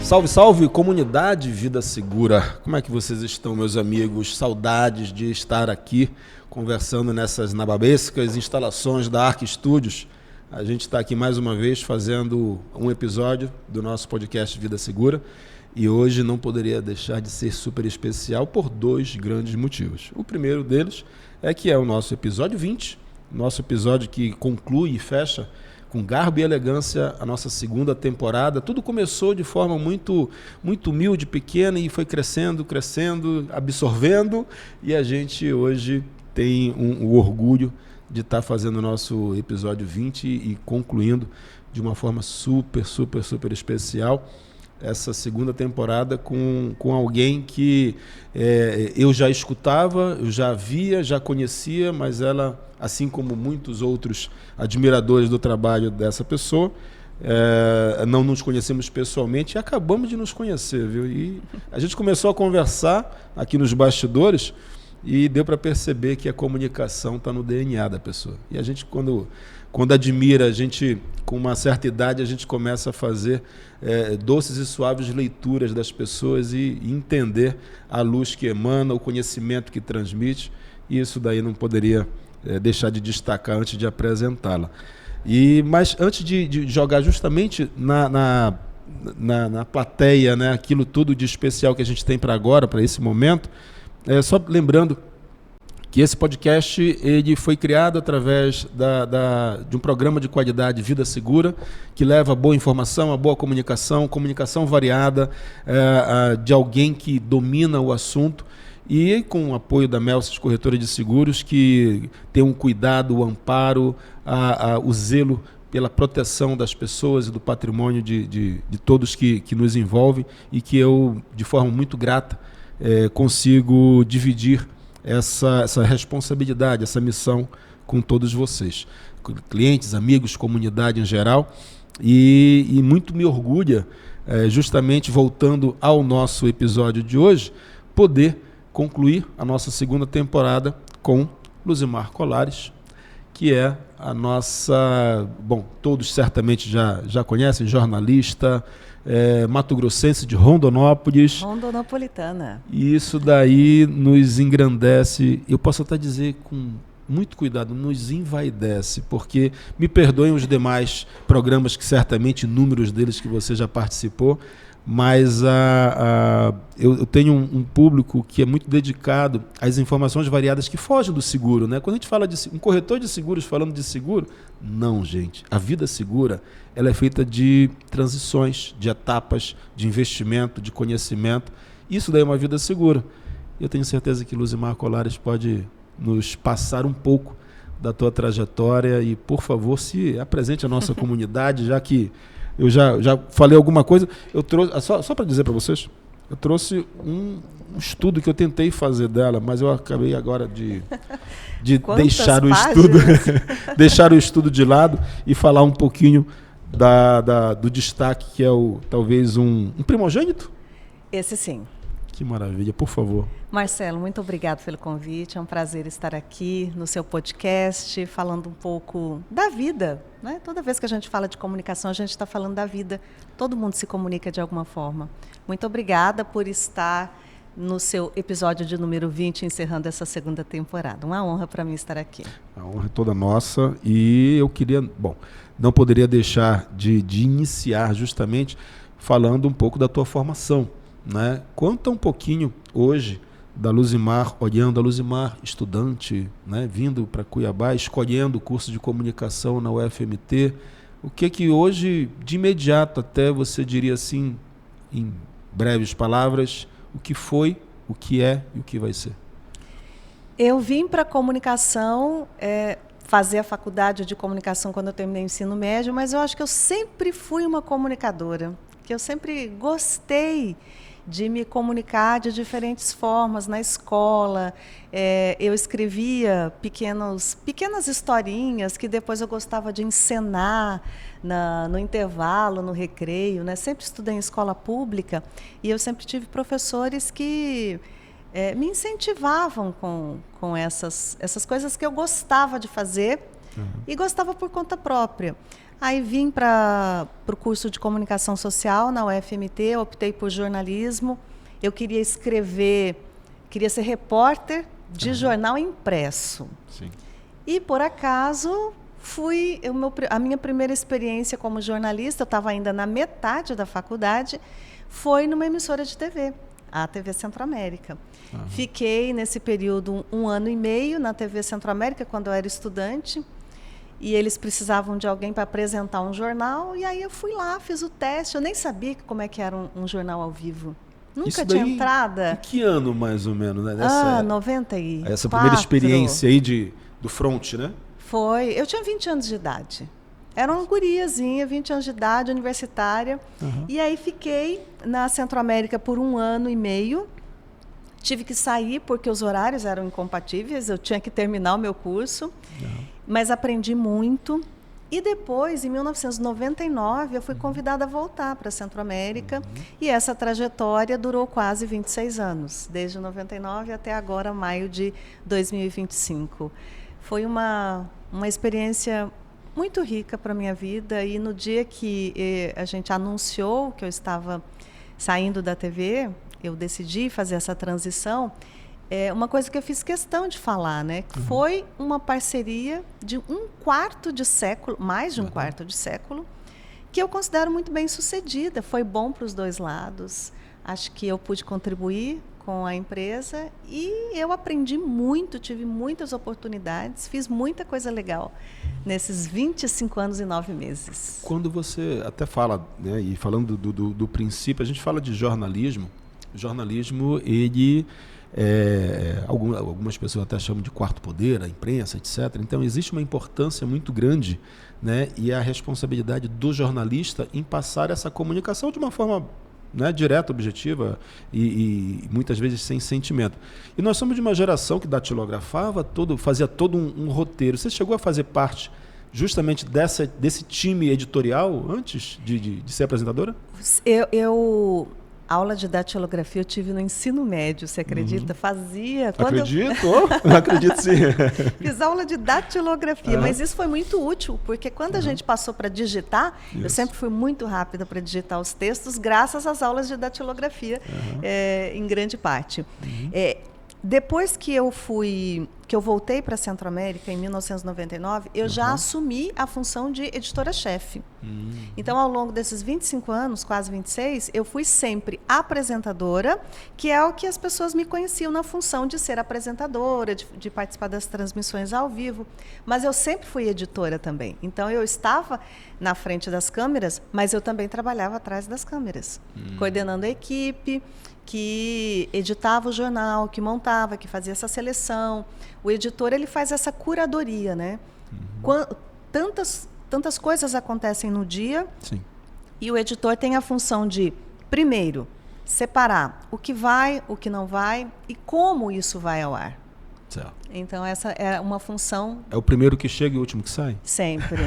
Salve, salve, comunidade Vida Segura. Como é que vocês estão, meus amigos? Saudades de estar aqui conversando nessas nababescas instalações da Arc Studios. A gente está aqui mais uma vez fazendo um episódio do nosso podcast Vida Segura e hoje não poderia deixar de ser super especial por dois grandes motivos. O primeiro deles é que é o nosso episódio 20, nosso episódio que conclui e fecha com garbo e elegância a nossa segunda temporada. Tudo começou de forma muito humilde, pequena e foi crescendo, absorvendo, e a gente hoje tem o orgulho de estar fazendo o nosso episódio 20 e concluindo de uma forma super especial essa segunda temporada com alguém que eu já escutava, eu já via, já conhecia, mas ela, assim como muitos outros admiradores do trabalho dessa pessoa, não nos conhecemos pessoalmente e acabamos de nos conhecer, viu? E a gente começou a conversar aqui nos bastidores e deu para perceber que a comunicação está no DNA da pessoa. E a gente, quando admira, a gente, com uma certa idade, a gente começa a fazer doces e suaves leituras das pessoas e entender a luz que emana, o conhecimento que transmite, e isso daí não poderia deixar de destacar antes de apresentá-la. Mas antes de jogar justamente na plateia, né, aquilo tudo de especial que a gente tem para agora, para esse momento, só lembrando que esse podcast ele foi criado através de um programa de qualidade Vida Segura, que leva a boa informação, a boa comunicação variada, de alguém que domina o assunto, e com o apoio da Melsis Corretora de Seguros, que tem um cuidado, o amparo, o zelo pela proteção das pessoas e do patrimônio de todos que nos envolvem, e que eu, de forma muito grata, consigo dividir essa responsabilidade, essa missão com todos vocês, clientes, amigos, comunidade em geral, e muito me orgulha, justamente voltando ao nosso episódio de hoje, poder concluir a nossa segunda temporada com Luzimar Colares, que é a nossa, todos certamente já conhecem, jornalista, mato-grossense de Rondonópolis. Rondonopolitana. E isso daí nos engrandece, eu posso até dizer com muito cuidado, nos envaidece, porque me perdoem os demais programas, que certamente inúmeros deles que você já participou, mas eu tenho um público que é muito dedicado às informações variadas que fogem do seguro, né? Quando a gente fala de um corretor de seguros falando de seguro, não, gente. A vida segura, ela é feita de transições, de etapas, de investimento, de conhecimento. Isso daí é uma vida segura. Eu tenho certeza que Luzimar Colares pode nos passar um pouco da tua trajetória e, por favor, se apresente à nossa comunidade, já que eu já falei alguma coisa. Eu trouxe, só para dizer para vocês, eu trouxe um estudo que eu tentei fazer dela, mas eu acabei agora de deixar o estudo, deixar o estudo de lado e falar um pouquinho do destaque, que é talvez um primogênito. Esse sim. Que maravilha, por favor. Marcelo, muito obrigado pelo convite. É um prazer estar aqui no seu podcast, falando um pouco da vida, né? Toda vez que a gente fala de comunicação, a gente está falando da vida. Todo mundo se comunica de alguma forma. Muito obrigada por estar no seu episódio de número 20, encerrando essa segunda temporada. Uma honra para mim estar aqui. A honra é toda nossa. E eu queria, não poderia deixar de iniciar justamente falando um pouco da tua formação, né? Conta um pouquinho hoje da Luzimar, olhando a Luzimar, estudante, né, vindo para Cuiabá, escolhendo o curso de comunicação na UFMT. O que hoje, de imediato até, você diria assim, em breves palavras, o que foi, o que é e o que vai ser? Eu vim para a comunicação, fazer a faculdade de comunicação quando eu terminei o ensino médio, mas eu acho que eu sempre fui uma comunicadora, que eu sempre gostei de me comunicar de diferentes formas na escola. Eu escrevia pequenas historinhas que depois eu gostava de encenar no intervalo, no recreio, né? Sempre estudei em escola pública e eu sempre tive professores que me incentivavam com essas coisas que eu gostava de fazer e gostava por conta própria. Aí vim para o curso de comunicação social na UFMT, optei por jornalismo. Eu queria escrever, queria ser repórter de jornal impresso. Sim. E, por acaso, a minha primeira experiência como jornalista, eu estava ainda na metade da faculdade, foi numa emissora de TV, a TV Centro-América. Fiquei, nesse período, 1 ano e meio na TV Centro-América, quando eu era estudante, e eles precisavam de alguém para apresentar um jornal, e aí eu fui lá, fiz o teste. Eu nem sabia como é que era um jornal ao vivo. Nunca tinha entrada. Em que ano, mais ou menos? Né? 94. Essa primeira experiência aí do front, né? Foi. Eu tinha 20 anos de idade. Era uma guriazinha, 20 anos de idade, universitária. E aí fiquei na Centro-América por 1 ano e meio. Tive que sair porque os horários eram incompatíveis, eu tinha que terminar o meu curso. Mas aprendi muito. E depois, em 1999, eu fui convidada a voltar para a Centro-América. E essa trajetória durou quase 26 anos, desde 99 até agora, maio de 2025. Foi uma experiência muito rica para a minha vida. E no dia que a gente anunciou que eu estava saindo da TV, eu decidi fazer essa transição. Uma coisa que eu fiz questão de falar, né? Foi uma parceria de 1/4 de século, mais de 1/4 de século, que eu considero muito bem sucedida. Foi bom para os dois lados. Acho que eu pude contribuir com a empresa e eu aprendi muito, tive muitas oportunidades, fiz muita coisa legal nesses 25 anos e 9 meses. Quando você até fala, né, e falando do princípio, a gente fala de jornalismo. O jornalismo, ele... algumas pessoas até chamam de quarto poder, a imprensa, etc. Então, existe uma importância muito grande, né, e a responsabilidade do jornalista em passar essa comunicação de uma forma, né, direta, objetiva e muitas vezes sem sentimento. E nós somos de uma geração que datilografava fazia todo um roteiro. Você chegou a fazer parte justamente desse time editorial antes de ser apresentadora? Aula de datilografia eu tive no ensino médio, você acredita? Fazia. Acredito sim. Fiz aula de datilografia, mas isso foi muito útil, porque quando a gente passou para digitar, eu sempre fui muito rápida para digitar os textos, graças às aulas de datilografia, em grande parte. Depois que eu voltei para a Centro-América, em 1999, eu já assumi a função de editora-chefe. Então, ao longo desses 25 anos, quase 26, eu fui sempre apresentadora, que é o que as pessoas me conheciam na função de ser apresentadora, de participar das transmissões ao vivo. Mas eu sempre fui editora também. Então, eu estava na frente das câmeras, mas eu também trabalhava atrás das câmeras, coordenando a equipe, que editava o jornal, que montava, que fazia essa seleção. O editor, ele faz essa curadoria, né? Tantas coisas acontecem no dia. Sim. E o editor tem a função de, primeiro, separar o que vai, o que não vai e como isso vai ao ar. Certo. Então, essa é uma função... É o primeiro que chega e o último que sai? Sempre.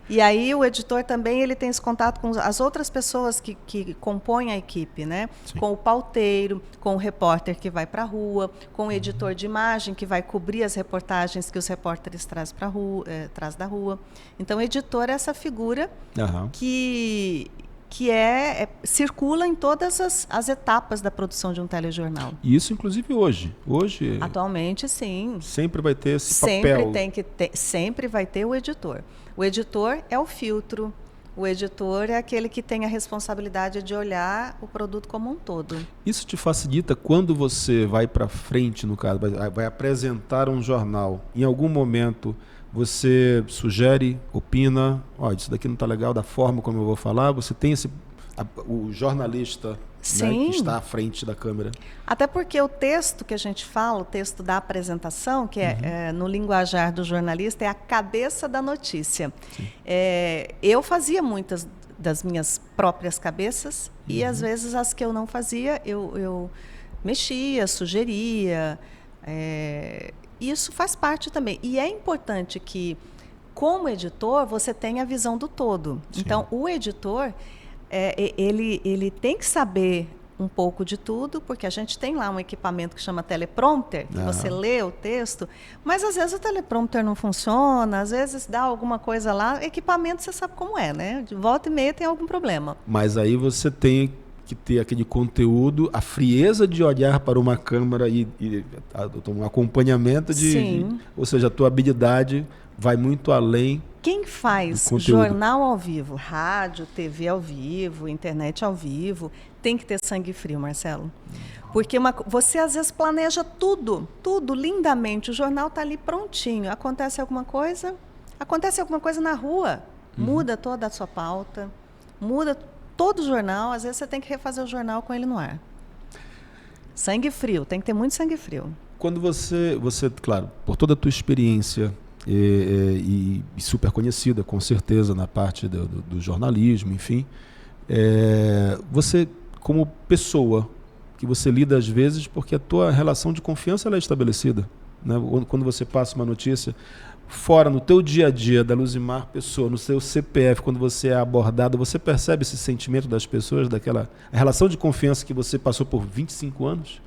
E aí, o editor também ele tem esse contato com as outras pessoas que compõem a equipe, né? Sim. Com o pauteiro, com o repórter que vai para a rua, com o editor de imagem que vai cobrir as reportagens que os repórteres traz da rua. Então, o editor é essa figura que circula em todas as etapas da produção de um telejornal. E isso, inclusive, hoje. Atualmente, sim. Sempre vai ter esse papel. Sempre vai ter o editor. O editor é o filtro. O editor é aquele que tem a responsabilidade de olhar o produto como um todo. Isso te facilita quando você vai para frente, no caso, vai apresentar um jornal. Em algum momento... Você sugere, opina, isso daqui não está legal da forma como eu vou falar. Você tem o jornalista, né, que está à frente da câmera. Até porque o texto que a gente fala, o texto da apresentação, que no linguajar do jornalista, é a cabeça da notícia. Eu fazia muitas das minhas próprias cabeças e, às vezes, as que eu não fazia, eu mexia, sugeria... Isso faz parte também. E é importante que, como editor, você tenha a visão do todo. Sim. Então, o editor, ele tem que saber um pouco de tudo, porque a gente tem lá um equipamento que chama teleprompter, que você lê o texto, mas às vezes o teleprompter não funciona, às vezes dá alguma coisa lá, equipamento você sabe como é, né? De volta e meia tem algum problema. Mas aí você tem que ter aquele conteúdo, a frieza de olhar para uma câmera e um acompanhamento ou seja, a tua habilidade vai muito além. Quem faz jornal ao vivo, rádio, TV ao vivo, internet ao vivo, tem que ter sangue frio, Marcelo. Porque você às vezes planeja tudo lindamente, o jornal está ali prontinho, acontece alguma coisa na rua, muda toda a sua pauta, muda todo o jornal, às vezes você tem que refazer o jornal com ele no ar. Sangue frio, tem que ter muito sangue frio. Quando você claro, por toda a tua experiência e super conhecida, com certeza, na parte do jornalismo, enfim, você, como pessoa, que você lida às vezes porque a tua relação de confiança ela é estabelecida, né? Quando você passa uma notícia, fora, no teu dia a dia, da Luzimar Pessoa, no seu CPF, quando você é abordado, você percebe esse sentimento das pessoas, a relação de confiança que você passou por 25 anos?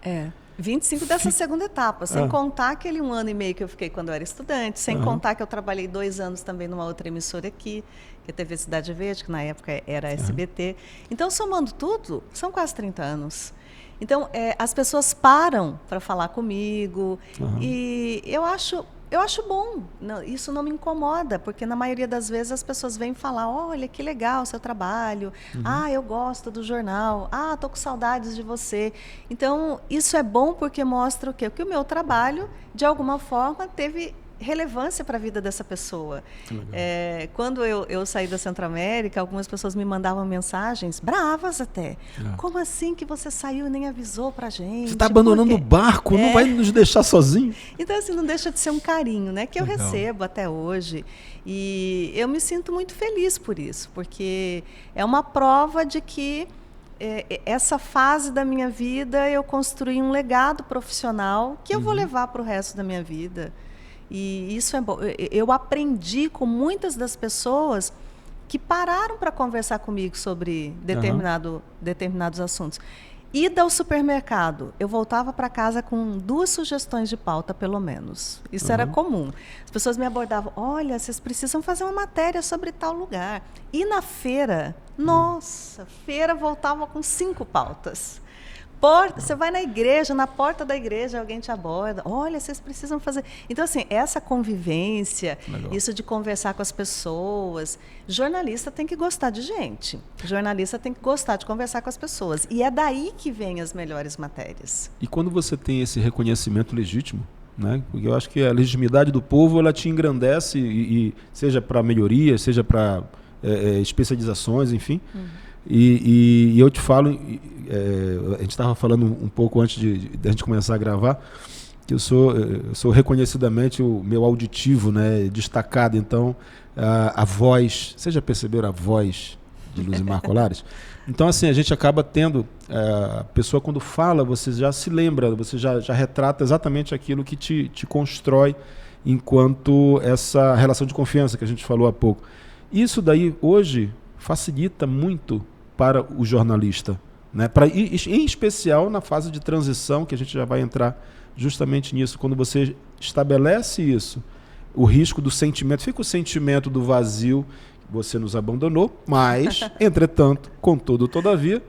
25 dessa segunda etapa, sem contar aquele 1 ano e meio que eu fiquei quando eu era estudante, sem contar que eu trabalhei 2 anos também numa outra emissora aqui, que é a TV Cidade Verde, que na época era SBT. Então, somando tudo, são quase 30 anos. Então, as pessoas param para falar comigo e eu acho bom, isso não me incomoda, porque na maioria das vezes as pessoas vêm falar, olha, que legal o seu trabalho, eu gosto do jornal, estou com saudades de você. Então, isso é bom porque mostra o quê? Que o meu trabalho, de alguma forma, teve relevância para a vida dessa pessoa. Quando eu saí da Centro-América, algumas pessoas me mandavam mensagens, bravas até. Como assim que você saiu e nem avisou para a gente? Você está abandonando o barco, não vai nos deixar sozinho? Então, assim, não deixa de ser um carinho, né? Que eu recebo até hoje. E eu me sinto muito feliz por isso, porque é uma prova de que essa fase da minha vida eu construí um legado profissional que eu vou levar para o resto da minha vida. E isso é bom. Eu aprendi com muitas das pessoas que pararam para conversar comigo sobre determinados assuntos. Ida ao supermercado, eu voltava para casa com 2 sugestões de pauta, pelo menos. Isso era comum. As pessoas me abordavam, olha, vocês precisam fazer uma matéria sobre tal lugar. E na feira, nossa, feira voltava com 5 pautas. Você vai na igreja, na porta da igreja, alguém te aborda. Olha, vocês precisam fazer... Então, assim, essa convivência, isso de conversar com as pessoas... Jornalista tem que gostar de gente. Jornalista tem que gostar de conversar com as pessoas. E é daí que vêm as melhores matérias. E quando você tem esse reconhecimento legítimo, né? Porque eu acho que a legitimidade do povo, ela te engrandece, e seja para melhoria, seja para especializações, enfim... E eu te falo, a gente estava falando um pouco antes de a gente começar a gravar, que eu sou reconhecidamente o meu auditivo, né, destacado. Então, a voz, vocês já perceberam a voz de Luzimar Colares? Então, assim, a gente acaba tendo, a pessoa quando fala, você já se lembra, você já retrata exatamente aquilo que te constrói enquanto essa relação de confiança que a gente falou há pouco. Isso daí, hoje, facilita muito para o jornalista, né? Em especial na fase de transição, que a gente já vai entrar justamente nisso. Quando você estabelece isso, o risco do sentimento, fica o sentimento do vazio, você nos abandonou, mas, entretanto, contudo, todavia,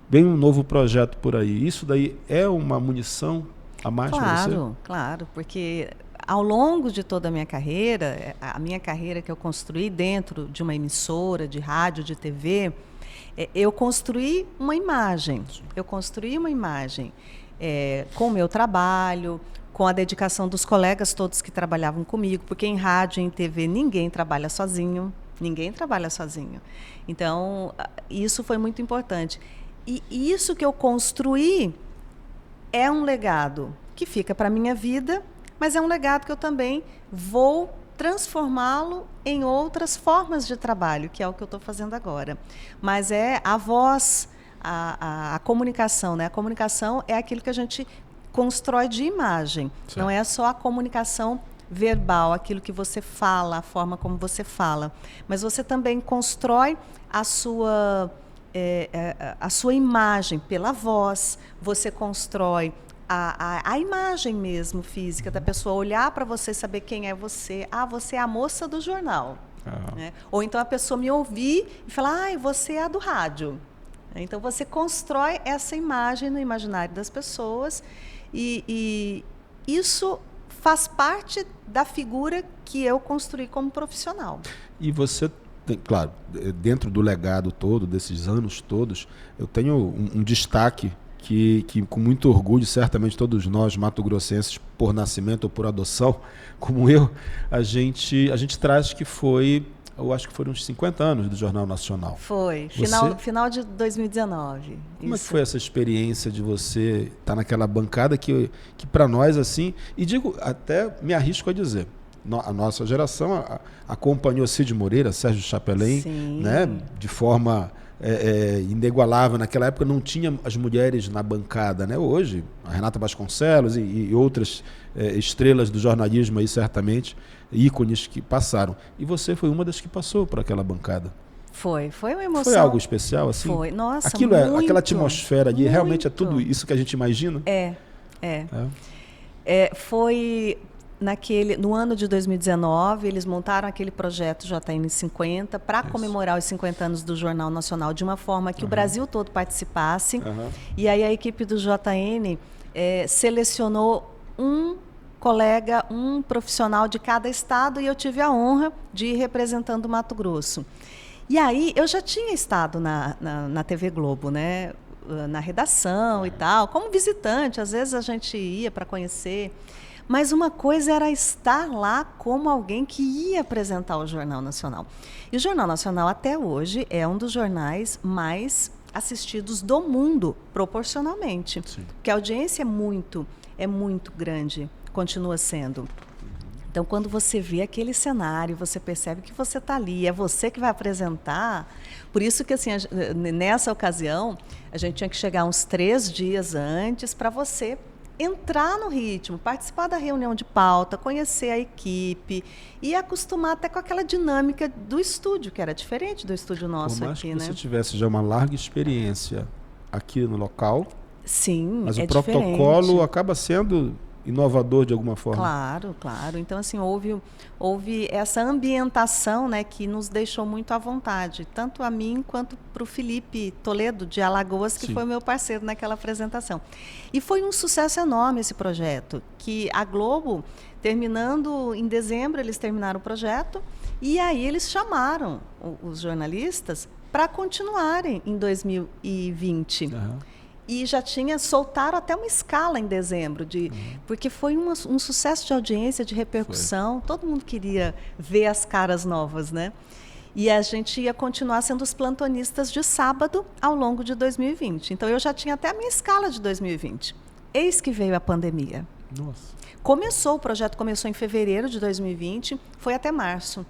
vem um novo projeto por aí. Isso daí é uma munição a mais para você? Claro, porque ao longo de toda a minha carreira que eu construí dentro de uma emissora, de rádio, de TV, eu construí uma imagem. Com o meu trabalho, com a dedicação dos colegas todos que trabalhavam comigo, porque em rádio e em TV ninguém trabalha sozinho. Então, isso foi muito importante. E isso que eu construí é um legado que fica para a minha vida, mas é um legado que eu também vou transformá-lo em outras formas de trabalho, que é o que eu estou fazendo agora. Mas é a voz, a comunicação, né? A comunicação é aquilo que a gente constrói de imagem. Certo. Não é só a comunicação verbal, aquilo que você fala, a forma como você fala. Mas você também constrói a sua a sua imagem pela voz, você constrói a imagem mesmo física da pessoa, olhar para você, saber quem é você. Ah, você é a moça do jornal. Né? Ou então a pessoa me ouvir e falar, você é a do rádio. Então você constrói essa imagem no imaginário das pessoas e isso faz parte da figura que eu construí como profissional. E você tem, claro, dentro do legado todo, desses anos todos, eu tenho um destaque que com muito orgulho, certamente todos nós, mato-grossenses, por nascimento ou por adoção, como eu, a gente traz que foi, eu acho que foram uns 50 anos do Jornal Nacional. Foi, final de 2019. Como é que foi essa experiência de você estar naquela bancada que para nós, assim, e digo, até me arrisco a dizer, a nossa geração acompanhou Cid Moreira, Sérgio Chapelin, né, de forma inigualável. Naquela época não tinha as mulheres na bancada, né? Hoje, a Renata Vasconcelos e outras estrelas do jornalismo aí, certamente, ícones que passaram. E você foi uma das que passou por aquela bancada. Foi uma emoção. Foi algo especial, assim? Foi, nossa, aquilo muito, aquela atmosfera ali, realmente é tudo isso que a gente imagina? Foi no ano de 2019, eles montaram aquele projeto JN 50 para comemorar os 50 anos do Jornal Nacional de uma forma que o Brasil todo participasse. E aí a equipe do JN selecionou um colega, um profissional de cada estado, e eu tive a honra de ir representando o Mato Grosso. E aí eu já tinha estado na TV Globo, né? Na redação e tal, como visitante, às vezes a gente ia para conhecer. Mas uma coisa era estar lá como alguém que ia apresentar o Jornal Nacional. E o Jornal Nacional, até hoje, é um dos jornais mais assistidos do mundo, proporcionalmente. Sim. Porque a audiência é muito grande, continua sendo. Então, quando você vê aquele cenário, você percebe que você está ali, é você que vai apresentar. Por isso que, assim, nessa ocasião, a gente tinha que chegar uns 3 dias antes para você entrar no ritmo, participar da reunião de pauta, conhecer a equipe e acostumar até com aquela dinâmica do estúdio, que era diferente do estúdio nosso aqui. Por mais que você tivesse já uma larga experiência aqui no local, sim, mas o protocolo acaba sendo inovador de alguma forma. Claro. Então, assim, houve essa ambientação, né, que nos deixou muito à vontade, tanto a mim quanto para o Felipe Toledo, de Alagoas, que foi meu parceiro naquela apresentação. E foi um sucesso enorme esse projeto, que a Globo, terminando em dezembro, eles terminaram o projeto, e aí eles chamaram os jornalistas para continuarem em 2020. E já soltaram até uma escala em dezembro, porque foi um sucesso de audiência, de repercussão, todo mundo queria ver as caras novas, né? E a gente ia continuar sendo os plantonistas de sábado ao longo de 2020. Então eu já tinha até a minha escala de 2020. Eis que veio a pandemia. Nossa. O projeto começou em fevereiro de 2020, foi até março.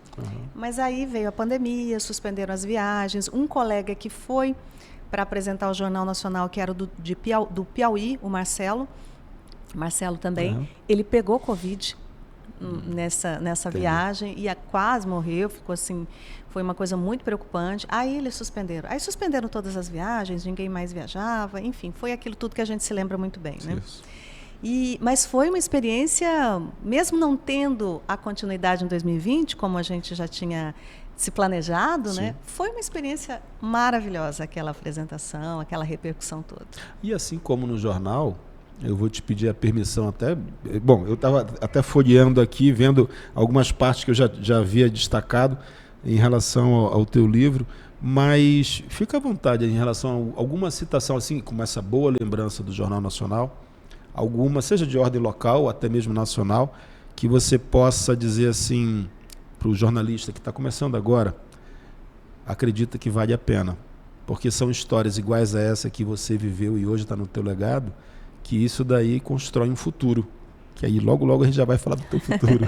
Mas aí veio a pandemia, suspenderam as viagens. Um colega que foi para apresentar o Jornal Nacional, que era do Piauí, o Marcelo também, ele pegou Covid nessa viagem e quase morreu, ficou assim, foi uma coisa muito preocupante. Aí eles suspenderam. Aí suspenderam todas as viagens, ninguém mais viajava, enfim, foi aquilo tudo que a gente se lembra muito bem, né? Mas foi uma experiência, mesmo não tendo a continuidade em 2020, como a gente já tinha se planejado, né? Foi uma experiência maravilhosa aquela apresentação, aquela repercussão toda. E assim como no jornal, eu vou te pedir a permissão até... Bom, eu estava até folheando aqui, vendo algumas partes que eu já havia destacado em relação ao teu livro, mas fica à vontade em relação a alguma citação, assim, com essa boa lembrança do Jornal Nacional, alguma, seja de ordem local ou até mesmo nacional, que você possa dizer assim... para o jornalista que está começando agora, acredita que vale a pena. Porque são histórias iguais a essa que você viveu e hoje está no teu legado, que isso daí constrói um futuro. Que aí logo a gente já vai falar do teu futuro.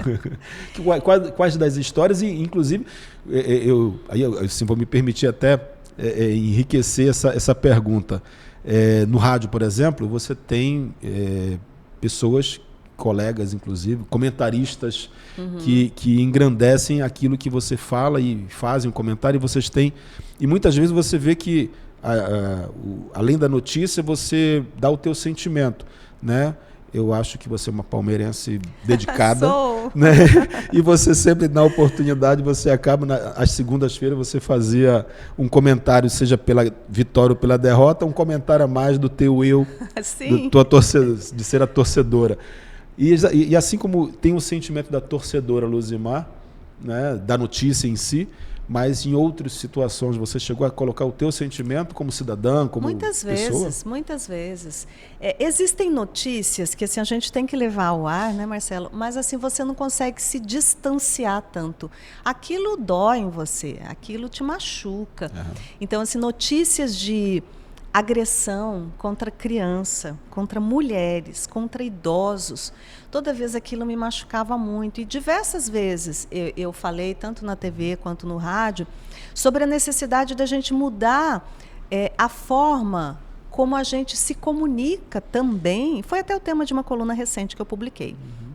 Quais das histórias, e inclusive, eu assim, vou me permitir até enriquecer essa pergunta. No rádio, por exemplo, você tem pessoas, colegas, inclusive, comentaristas que engrandecem aquilo que você fala e fazem um comentário, e vocês têm... E muitas vezes você vê que além da notícia, você dá o teu sentimento, né? Eu acho que você é uma palmeirense dedicada. Sou. Né? E você sempre, na oportunidade, você acaba, às segundas-feiras, você fazia um comentário, seja pela vitória ou pela derrota, um comentário a mais do teu eu, Sim. de ser a torcedora. E assim como tem o sentimento da torcedora Luzimar, né, da notícia em si, mas em outras situações você chegou a colocar o teu sentimento como cidadã, como pessoa? Muitas vezes. Existem notícias que assim, a gente tem que levar ao ar, né, Marcelo? Mas assim, você não consegue se distanciar tanto. Aquilo dói em você, aquilo te machuca. Uhum. Então, assim, notícias de agressão contra criança, contra mulheres, contra idosos. Toda vez aquilo me machucava muito. E diversas vezes eu falei, tanto na TV quanto no rádio, sobre a necessidade da gente mudar a forma como a gente se comunica também. Foi até o tema de uma coluna recente que eu publiquei. Uhum.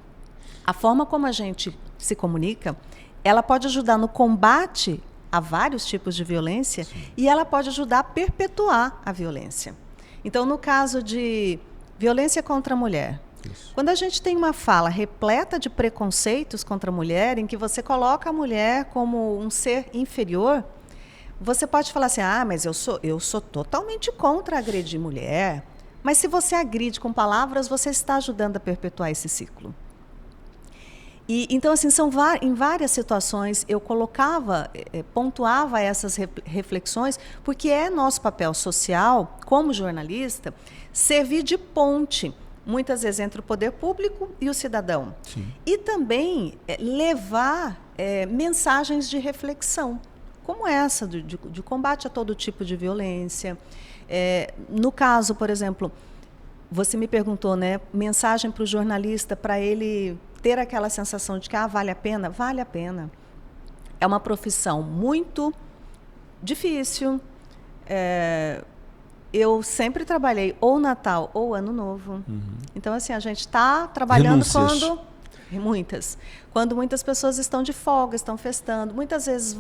A forma como a gente se comunica, ela pode ajudar no combate a vários tipos de violência. Sim. E ela pode ajudar a perpetuar a violência. Então, no caso de violência contra a mulher, isso. Quando a gente tem uma fala repleta de preconceitos contra a mulher, em que você coloca a mulher como um ser inferior, você pode falar assim, mas eu sou totalmente contra agredir mulher. Mas se você agride com palavras, você está ajudando a perpetuar esse ciclo. Então, assim, em várias situações eu pontuava essas reflexões, porque é nosso papel social, como jornalista, servir de ponte, muitas vezes, entre o poder público e o cidadão. Sim. E também levar mensagens de reflexão, como essa, de combate a todo tipo de violência. No caso, por exemplo, você me perguntou, né, mensagem para o jornalista, para ele ter aquela sensação de que vale a pena? Vale a pena. É uma profissão muito difícil. Eu sempre trabalhei ou Natal ou Ano Novo. Uhum. Então, assim, a gente está trabalhando quando muitas pessoas estão de folga, estão festando. Muitas vezes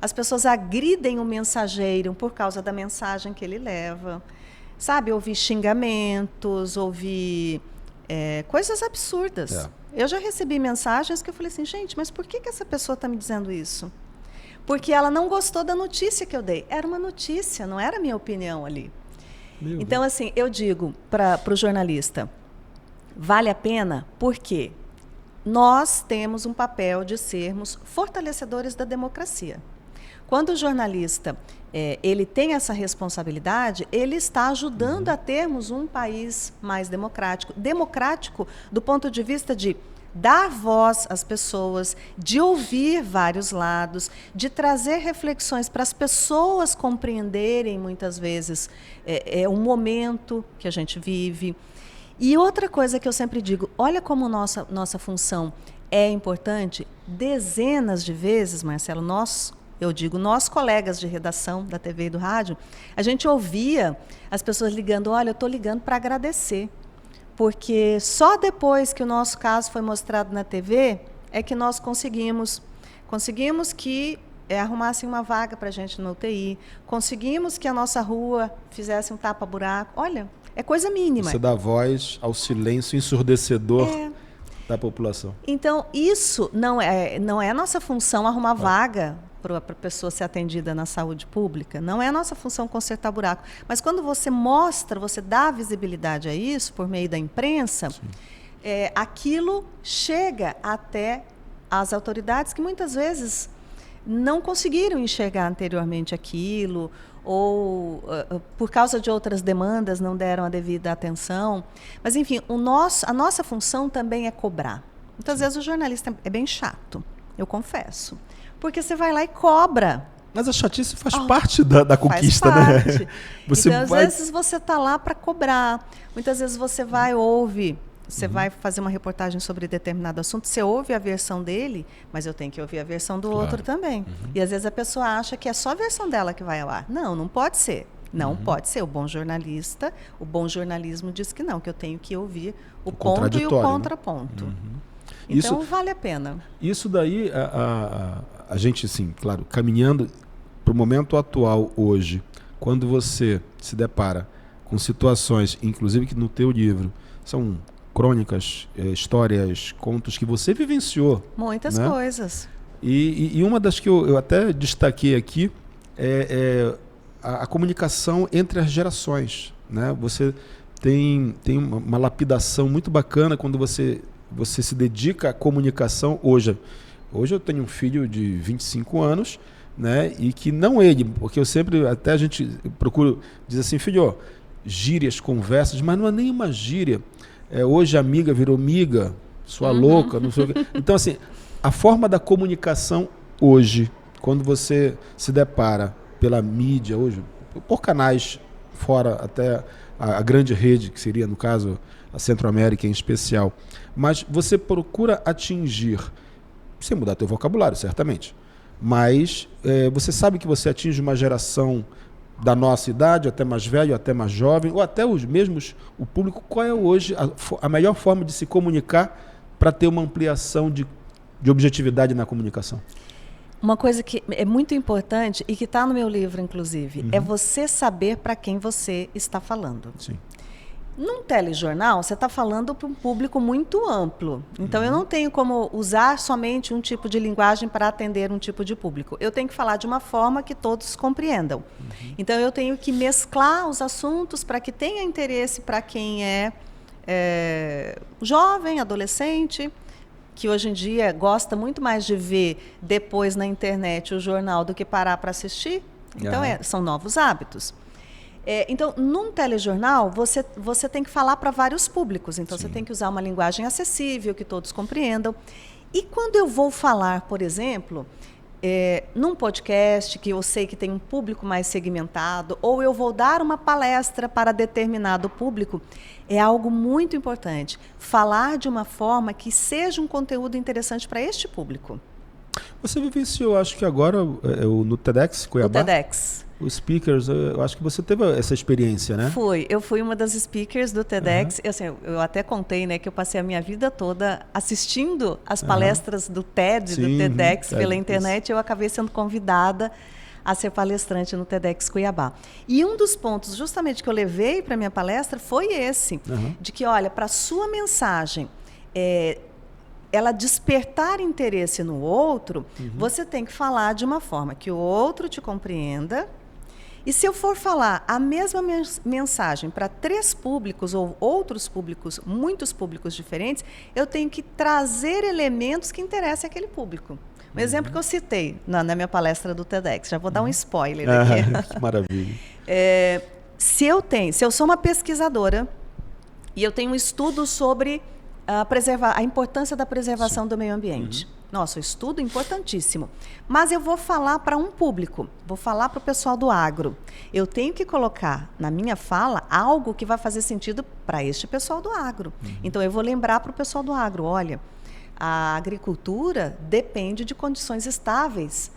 as pessoas agridem o mensageiro por causa da mensagem que ele leva. Sabe, ouvir xingamentos, ouvir coisas absurdas. Eu já recebi mensagens que eu falei assim, gente, mas por que essa pessoa está me dizendo isso? Porque ela não gostou da notícia que eu dei. Era uma notícia, não era a minha opinião ali. Então, assim, eu digo para o jornalista, vale a pena porque nós temos um papel de sermos fortalecedores da democracia. Quando o jornalista ele tem essa responsabilidade, ele está ajudando a termos um país mais democrático. Democrático do ponto de vista de dar voz às pessoas, de ouvir vários lados, de trazer reflexões para as pessoas compreenderem, muitas vezes, o momento que a gente vive. E outra coisa que eu sempre digo, olha como nossa função é importante. Dezenas de vezes, Marcelo, nós colegas de redação da TV e do rádio, a gente ouvia as pessoas ligando, olha, eu estou ligando para agradecer, porque só depois que o nosso caso foi mostrado na TV é que nós conseguimos que arrumassem uma vaga para a gente no UTI, conseguimos que a nossa rua fizesse um tapa-buraco. Olha, é coisa mínima. Você dá voz ao silêncio ensurdecedor da população. Então, isso não é nossa função arrumar vaga para a pessoa ser atendida na saúde pública. Não é a nossa função consertar buraco. Mas quando você mostra, você dá visibilidade a isso por meio da imprensa, aquilo chega até as autoridades que muitas vezes não conseguiram enxergar anteriormente aquilo, ou por causa de outras demandas não deram a devida atenção. Mas, enfim, a nossa função também é cobrar. Muitas vezes o jornalista é bem chato, eu confesso. Porque você vai lá e cobra. Mas a chatice faz parte da conquista, faz parte. Né? Você então, às vezes você está lá para cobrar. Muitas vezes você vai vai fazer uma reportagem sobre determinado assunto, você ouve a versão dele, mas eu tenho que ouvir a versão do outro também. E às vezes a pessoa acha que é só a versão dela que vai ao ar. Não pode ser. Não pode ser. O bom jornalismo diz que não, que eu tenho que ouvir o ponto e o contraponto. Né? Então, vale a pena. Isso daí, a gente, sim, claro, caminhando para o momento atual hoje, quando você se depara com situações, inclusive que no teu livro são crônicas, histórias, contos que você vivenciou. Muitas coisas. E uma das que eu até destaquei aqui é a comunicação entre as gerações, né? Você tem uma lapidação muito bacana quando você se dedica à comunicação. Hoje eu tenho um filho de 25 anos, né? E que não ele, porque eu sempre, até a gente procura dizer assim, filho, gírias, conversas, mas não é nenhuma gíria. Hoje a amiga virou miga, sua louca, não sei o quê. Então, assim, a forma da comunicação hoje, quando você se depara pela mídia hoje, por canais fora até a grande rede, que seria, no caso, a Centro-América em especial, mas você procura atingir, sem mudar teu vocabulário, certamente, mas você sabe que você atinge uma geração da nossa idade, até mais velho, até mais jovem, ou até os mesmos, o público. Qual é hoje a melhor forma de se comunicar para ter uma ampliação de objetividade na comunicação? Uma coisa que é muito importante e que está no meu livro, inclusive, é você saber para quem você está falando. Sim. Num telejornal, você está falando para um público muito amplo. Então, eu não tenho como usar somente um tipo de linguagem para atender um tipo de público. Eu tenho que falar de uma forma que todos compreendam. Então, eu tenho que mesclar os assuntos para que tenha interesse para quem é jovem, adolescente, que hoje em dia gosta muito mais de ver depois na internet o jornal do que parar para assistir. Então, são novos hábitos. Então, num telejornal, você tem que falar para vários públicos. Então, você tem que usar uma linguagem acessível, que todos compreendam. E quando eu vou falar, por exemplo, num podcast, que eu sei que tem um público mais segmentado, ou eu vou dar uma palestra para determinado público, é algo muito importante. Falar de uma forma que seja um conteúdo interessante para este público. Você vivenciou, acho que agora, no TEDx Cuiabá? No TEDx. Os speakers, eu acho que você teve essa experiência, né? Eu fui uma das speakers do TEDx. Eu até contei, né, que eu passei a minha vida toda assistindo as palestras do TED, do TEDx pela internet. Eu acabei sendo convidada a ser palestrante no TEDx Cuiabá. E um dos pontos, justamente, que eu levei para a minha palestra foi esse, de que, olha, para a sua mensagem ela despertar interesse no outro, você tem que falar de uma forma que o outro te compreenda. E se eu for falar a mesma mensagem para 3 públicos ou outros públicos, muitos públicos diferentes, eu tenho que trazer elementos que interessem àquele público. Um exemplo que eu citei na minha palestra do TEDx, já vou dar um spoiler aqui. Que maravilha. Se eu sou uma pesquisadora e eu tenho um estudo sobre a importância da preservação do meio ambiente. Nossa, um estudo importantíssimo. Mas eu vou falar para um público, vou falar para o pessoal do agro. Eu tenho que colocar na minha fala algo que vai fazer sentido para este pessoal do agro. Então, eu vou lembrar para o pessoal do agro, olha, a agricultura depende de condições estáveis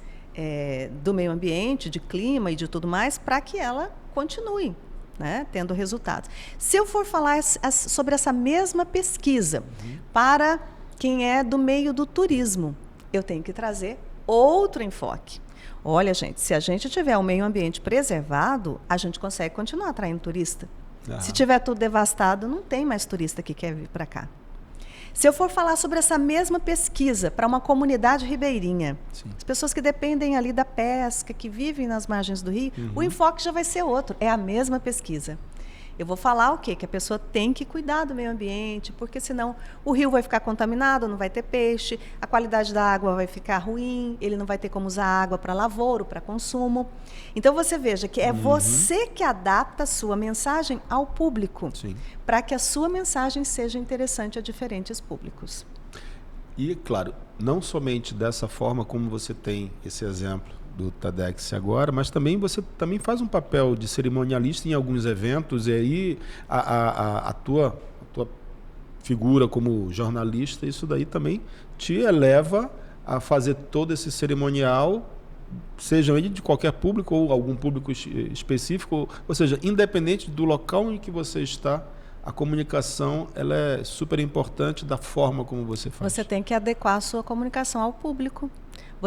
do meio ambiente, de clima e de tudo mais, para que ela continue, né, tendo resultados. Se eu for falar sobre essa mesma pesquisa para quem é do meio do turismo, eu tenho que trazer outro enfoque. Olha, gente, se a gente tiver o meio ambiente preservado, a gente consegue continuar atraindo turista. Se tiver tudo devastado, não tem mais turista que quer vir para cá. Se eu for falar sobre essa mesma pesquisa para uma comunidade ribeirinha, as pessoas que dependem ali da pesca, que vivem nas margens do rio, o enfoque já vai ser outro, é a mesma pesquisa. Eu vou falar o quê? Que a pessoa tem que cuidar do meio ambiente, porque senão o rio vai ficar contaminado, não vai ter peixe, a qualidade da água vai ficar ruim, ele não vai ter como usar água para lavoura, para consumo. Então, você veja que é você que adapta a sua mensagem ao público, para que a sua mensagem seja interessante a diferentes públicos. E, claro, não somente dessa forma como você tem esse exemplo do TEDx agora, mas também você também faz um papel de cerimonialista em alguns eventos, e aí a tua figura como jornalista, isso daí também te eleva a fazer todo esse cerimonial, seja ele de qualquer público ou algum público específico, ou seja, independente do local em que você está, a comunicação ela é super importante da forma como você faz. Você tem que adequar a sua comunicação ao público.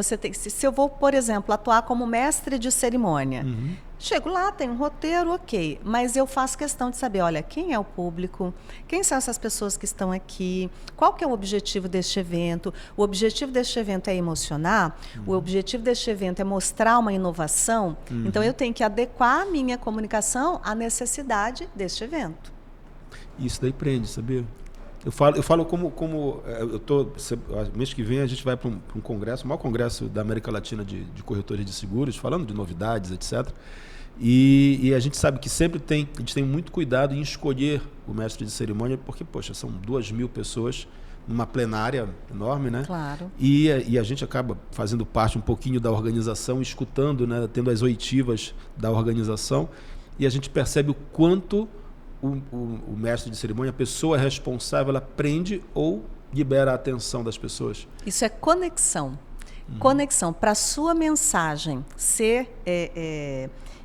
Se eu vou, por exemplo, atuar como mestre de cerimônia, Chego lá, tem um roteiro, ok, mas eu faço questão de saber, olha, quem é o público, quem são essas pessoas que estão aqui, qual que é o objetivo deste evento. O objetivo deste evento é emocionar, o objetivo deste evento é mostrar uma inovação, então eu tenho que adequar a minha comunicação à necessidade deste evento. Isso daí prende, sabia? Eu falo como mês que vem a gente vai para um congresso, o maior congresso da América Latina de corretores de seguros, falando de novidades, etc. E a gente sabe que a gente tem muito cuidado em escolher o mestre de cerimônia, porque, poxa, são 2.000 pessoas numa plenária enorme, né? Claro. E a gente acaba fazendo parte um pouquinho da organização, escutando, né, tendo as oitivas da organização, e a gente percebe o quanto o mestre de cerimônia, a pessoa responsável, ela prende ou libera a atenção das pessoas. Isso é conexão. Conexão. Para a sua mensagem ser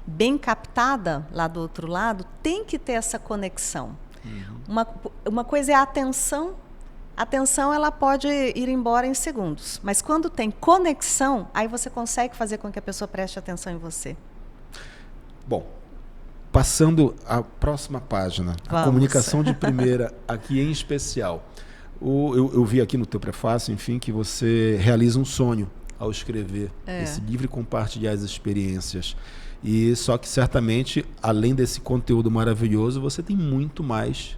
bem captada lá do outro lado, tem que ter essa conexão. Uma coisa é a atenção. A atenção, ela pode ir embora em segundos. Mas quando tem conexão, aí você consegue fazer com que a pessoa preste atenção em você. Bom, passando à próxima página, a comunicação de primeira, aqui em especial. Eu vi aqui no teu prefácio, enfim, que você realiza um sonho ao escrever esse livro e compartilhar as experiências. E só que certamente, além desse conteúdo maravilhoso, você tem muito mais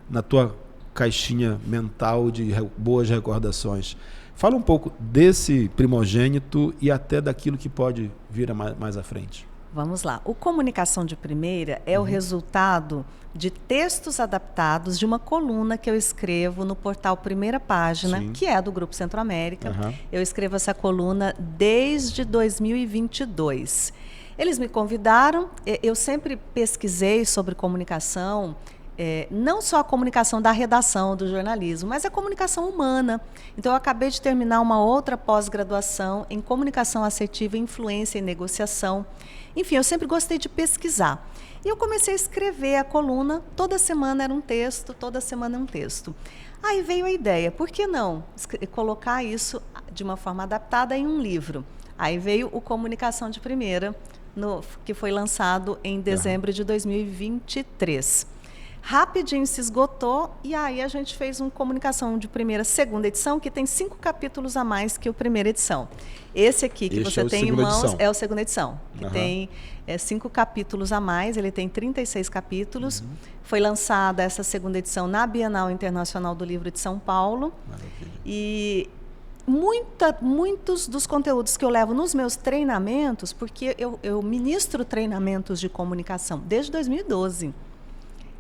na tua caixinha mental de boas recordações. Fala um pouco desse primogênito e até daquilo que pode vir mais à frente. Vamos lá. O Comunicação de Primeira é o resultado de textos adaptados de uma coluna que eu escrevo no portal Primeira Página, Sim. que é do Grupo Centro-América. Eu escrevo essa coluna desde 2022. Eles me convidaram, eu sempre pesquisei sobre comunicação, não só a comunicação da redação, do jornalismo, mas a comunicação humana. Então, eu acabei de terminar uma outra pós-graduação em comunicação assertiva, influência e negociação. Enfim, eu sempre gostei de pesquisar. E eu comecei a escrever a coluna, toda semana era um texto, toda semana um texto. Aí veio a ideia, por que não colocar isso de uma forma adaptada em um livro? Aí veio o Comunicação de Primeira, que foi lançado em dezembro de 2023. Rapidinho se esgotou e aí a gente fez uma Comunicação de Primeira, segunda edição, que tem 5 capítulos a mais que a primeira edição. Esse aqui que você tem em mãos é a segunda edição, que tem 5 capítulos a mais, ele tem 36 capítulos. Foi lançada essa segunda edição na Bienal Internacional do Livro de São Paulo. Maravilha. E muitos dos conteúdos que eu levo nos meus treinamentos, porque eu ministro treinamentos de comunicação desde 2012.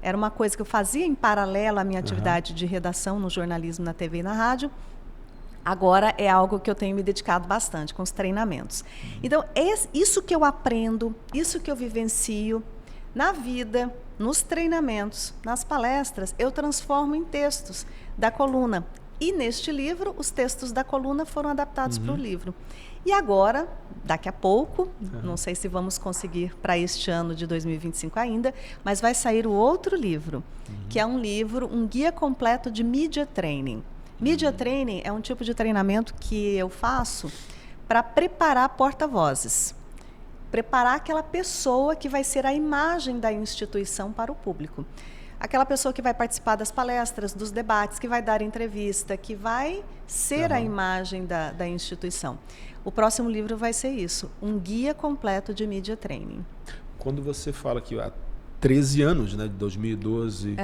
Era uma coisa que eu fazia em paralelo à minha atividade de redação no jornalismo, na TV e na rádio. Agora é algo que eu tenho me dedicado bastante, com os treinamentos. Então, isso que eu aprendo, isso que eu vivencio na vida, nos treinamentos, nas palestras, eu transformo em textos da coluna. E neste livro, os textos da coluna foram adaptados para o livro. E agora, daqui a pouco, não sei se vamos conseguir para este ano de 2025 ainda, mas vai sair o outro livro, que é um livro, um guia completo de Media Training. Media Training é um tipo de treinamento que eu faço para preparar porta-vozes. Preparar aquela pessoa que vai ser a imagem da instituição para o público. Aquela pessoa que vai participar das palestras, dos debates, que vai dar entrevista, que vai ser a imagem da instituição. O próximo livro vai ser isso, um guia completo de Media Training. Quando você fala que há 13 anos, né, de 2012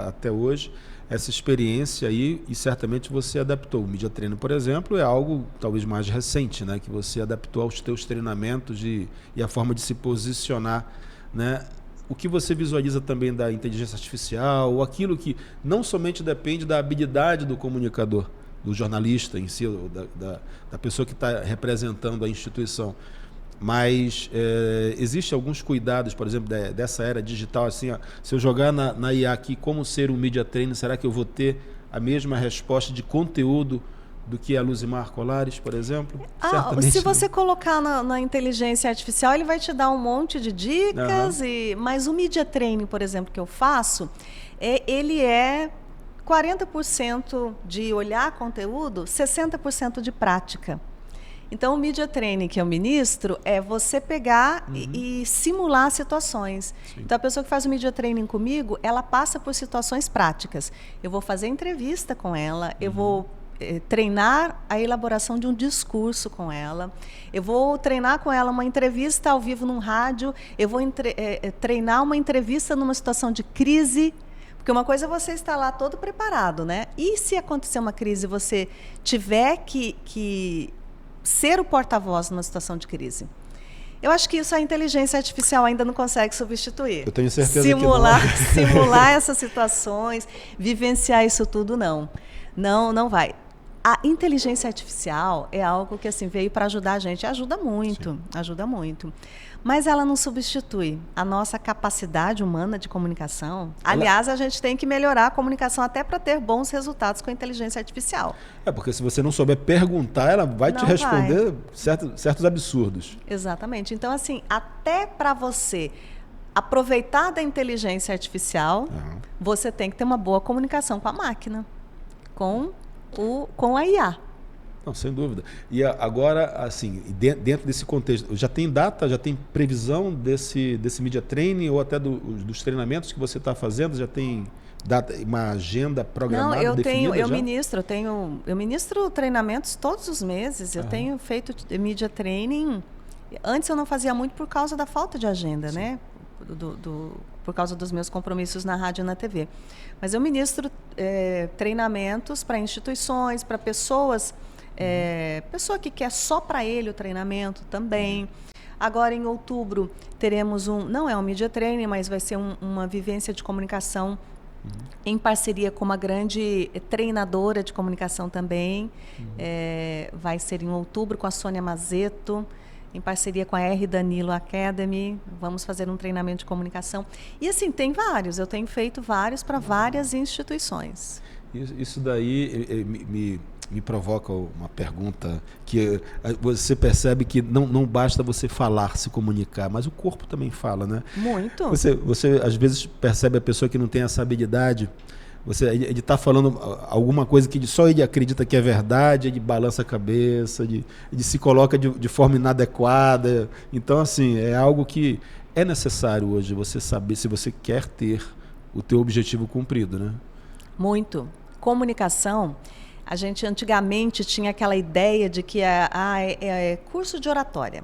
até hoje, essa experiência aí, e certamente você adaptou. O Media Training, por exemplo, é algo talvez mais recente, né, que você adaptou aos teus treinamentos e a forma de se posicionar, né? O que você visualiza também da inteligência artificial, ou aquilo que não somente depende da habilidade do comunicador, do jornalista em si, da pessoa que está representando a instituição, mas existem alguns cuidados, por exemplo, dessa era digital, assim, ó, se eu jogar na IA aqui como ser um media trainer, será que eu vou ter a mesma resposta de conteúdo do que a Luzimar Colares, por exemplo? Se você colocar na inteligência artificial, ele vai te dar um monte de dicas, mas o Media Training, por exemplo, que eu faço, ele é 40% de olhar conteúdo, 60% de prática. Então, o Media Training que eu ministro é você pegar e simular situações. Sim. Então, a pessoa que faz o Media Training comigo, ela passa por situações práticas. Eu vou fazer entrevista com ela, eu vou treinar a elaboração de um discurso com ela, eu vou treinar com ela uma entrevista ao vivo num rádio, eu vou treinar uma entrevista numa situação de crise. Porque uma coisa é você estar lá todo preparado, né? E se acontecer uma crise e você tiver que ser o porta-voz numa situação de crise? Eu acho que isso a inteligência artificial ainda não consegue substituir. Eu tenho certeza simular, que não. Simular essas situações, vivenciar isso tudo, não. Não vai. A inteligência artificial é algo que assim, veio para ajudar a gente. Ajuda muito, sim, ajuda muito. Mas ela não substitui a nossa capacidade humana de comunicação. Aliás, a gente tem que melhorar a comunicação até para ter bons resultados com a inteligência artificial. Porque se você não souber perguntar, ela vai te responder certos absurdos. Exatamente. Então, assim, até para você aproveitar da inteligência artificial, você tem que ter uma boa comunicação com a máquina, com a IA. Não, sem dúvida. E agora, assim, dentro desse contexto, já tem data, já tem previsão desse Media Training ou até dos treinamentos que você está fazendo? Já tem data, uma agenda programada? Não, definida eu ministro treinamentos todos os meses. Eu tenho feito Media Training. Antes eu não fazia muito por causa da falta de agenda, sim, né? Por causa dos meus compromissos na rádio e na TV. Mas eu ministro treinamentos para instituições, para pessoas. Pessoa que quer só para ele o treinamento também. Agora, em outubro, teremos não é um Media Training, mas vai ser uma vivência de comunicação em parceria com uma grande treinadora de comunicação também. Vai ser em outubro com a Sônia Mazeto, em parceria com a R. Danilo Academy. Vamos fazer um treinamento de comunicação. E assim, tem vários. Eu tenho feito vários para várias instituições. Isso daí me provoca uma pergunta que você percebe que não basta você falar, se comunicar, mas o corpo também fala, né? Muito. Você às vezes percebe a pessoa que não tem essa habilidade, ele está falando alguma coisa que só ele acredita que é verdade, ele balança a cabeça, ele se coloca de forma inadequada. Então, assim, é algo que é necessário hoje você saber se você quer ter o teu objetivo cumprido, né? Muito. Comunicação, a gente antigamente tinha aquela ideia de que é curso de oratória.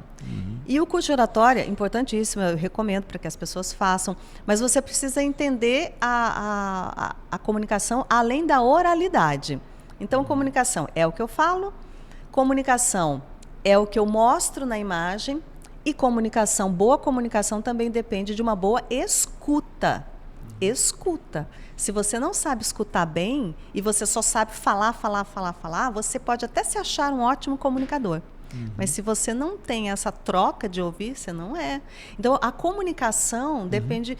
E o curso de oratória, importantíssimo, eu recomendo para que as pessoas façam, mas você precisa entender a comunicação além da oralidade. Então, comunicação é o que eu falo, comunicação é o que eu mostro na imagem, e boa comunicação também depende de uma boa escuta. Escuta. Se você não sabe escutar bem e você só sabe falar, você pode até se achar um ótimo comunicador. Mas se você não tem essa troca de ouvir, você não é. Então, a comunicação depende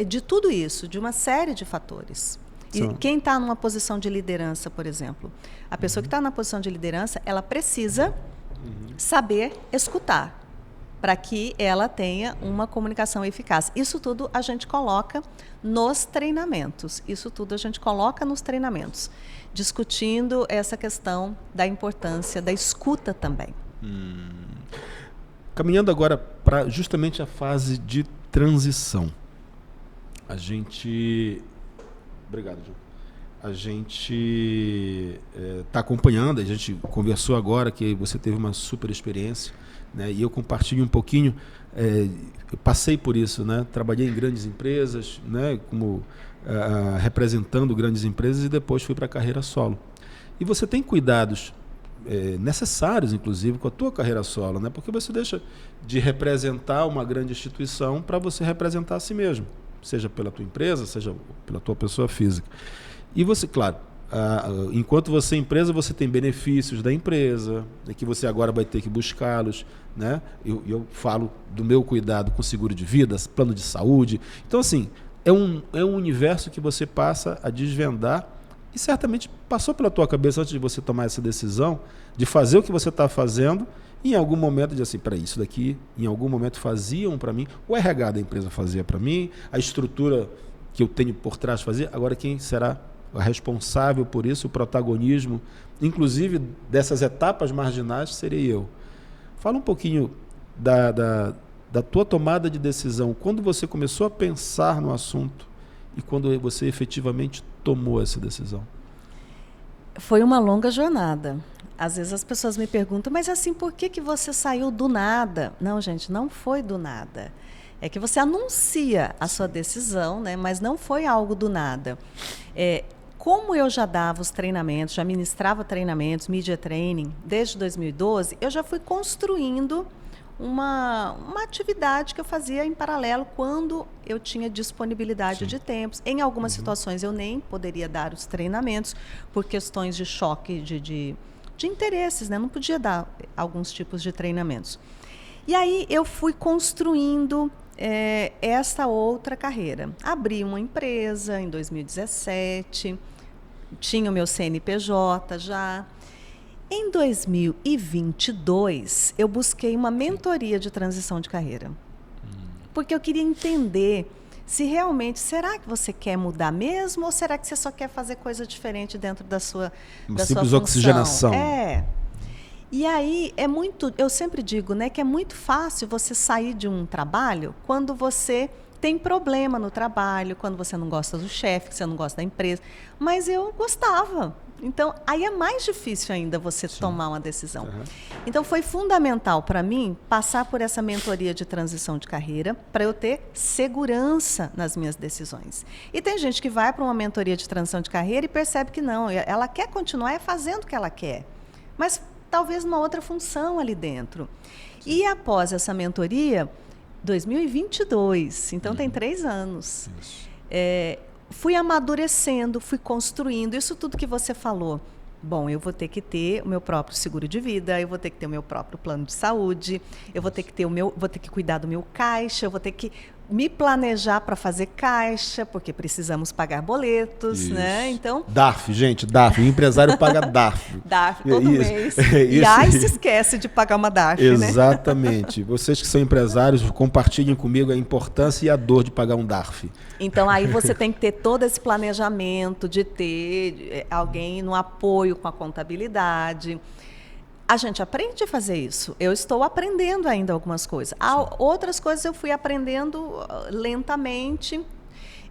de tudo isso, de uma série de fatores. E quem está numa posição de liderança, por exemplo, a pessoa que está na posição de liderança, ela precisa saber escutar, para que ela tenha uma comunicação eficaz. Isso tudo a gente coloca nos treinamentos. Discutindo essa questão da importância da escuta também. Caminhando agora para justamente a fase de transição. Obrigado, João. A gente está acompanhando, a gente conversou agora que você teve uma super experiência, né? E eu compartilho um pouquinho, eu passei por isso, né? Trabalhei em grandes empresas, né? Como representando grandes empresas, e depois fui para a carreira solo. E você tem cuidados necessários, inclusive, com a tua carreira solo, né? Porque você deixa de representar uma grande instituição para você representar a si mesmo, seja pela tua empresa, seja pela tua pessoa física. E você, claro, enquanto você é empresa, você tem benefícios da empresa, que você agora vai ter que buscá-los, né? Eu falo do meu cuidado com seguro de vida, plano de saúde. Então, assim, é um universo que você passa a desvendar, e certamente passou pela tua cabeça antes de você tomar essa decisão de fazer o que você está fazendo, e em algum momento de assim, peraí, isso daqui em algum momento faziam para mim, o RH da empresa fazia para mim, a estrutura que eu tenho por trás fazia, agora quem será responsável por isso, o protagonismo, inclusive dessas etapas marginais, serei eu. Fala um pouquinho da tua tomada de decisão, quando você começou a pensar no assunto e quando você efetivamente tomou essa decisão. Foi uma longa jornada. Às vezes as pessoas me perguntam, mas assim, por que você saiu do nada? Não, gente, não foi do nada. É que você anuncia a sua decisão, né? Mas não foi algo do nada. Como eu já dava os treinamentos, já ministrava treinamentos, media training, desde 2012, eu já fui construindo uma atividade que eu fazia em paralelo quando eu tinha disponibilidade de tempos. Em algumas situações eu nem poderia dar os treinamentos por questões de choque de interesses, né? Não podia dar alguns tipos de treinamentos. E aí eu fui construindo esta outra carreira. Abri uma empresa em 2017, tinha o meu CNPJ já. Em 2022, eu busquei uma mentoria de transição de carreira. Porque eu queria entender se realmente, será que você quer mudar mesmo ou será que você só quer fazer coisa diferente dentro da sua simples oxigenação. E aí eu sempre digo, né, que é muito fácil você sair de um trabalho quando você tem problema no trabalho, quando você não gosta do chefe, que você não gosta da empresa. Mas eu gostava. Então, aí é mais difícil ainda você tomar uma decisão. Então, foi fundamental para mim passar por essa mentoria de transição de carreira para eu ter segurança nas minhas decisões. E tem gente que vai para uma mentoria de transição de carreira e percebe que não, ela quer continuar fazendo o que ela quer, mas talvez uma outra função ali dentro. E após essa mentoria, 2022, então tem 3 anos. Fui amadurecendo, fui construindo, isso tudo que você falou. Bom, eu vou ter que ter o meu próprio seguro de vida, eu vou ter que ter o meu próprio plano de saúde, eu vou ter que ter vou ter que cuidar do meu caixa, eu vou ter que me planejar para fazer caixa, porque precisamos pagar boletos, né? Então, DARF, gente, DARF, o empresário paga DARF. DARF todo mês. E aí se esquece de pagar uma DARF, né? Exatamente. Vocês que são empresários, compartilhem comigo a importância e a dor de pagar um DARF. Então, aí você tem que ter todo esse planejamento de ter alguém no apoio com a contabilidade. A gente aprende a fazer isso. Eu estou aprendendo ainda algumas coisas. Outras coisas eu fui aprendendo lentamente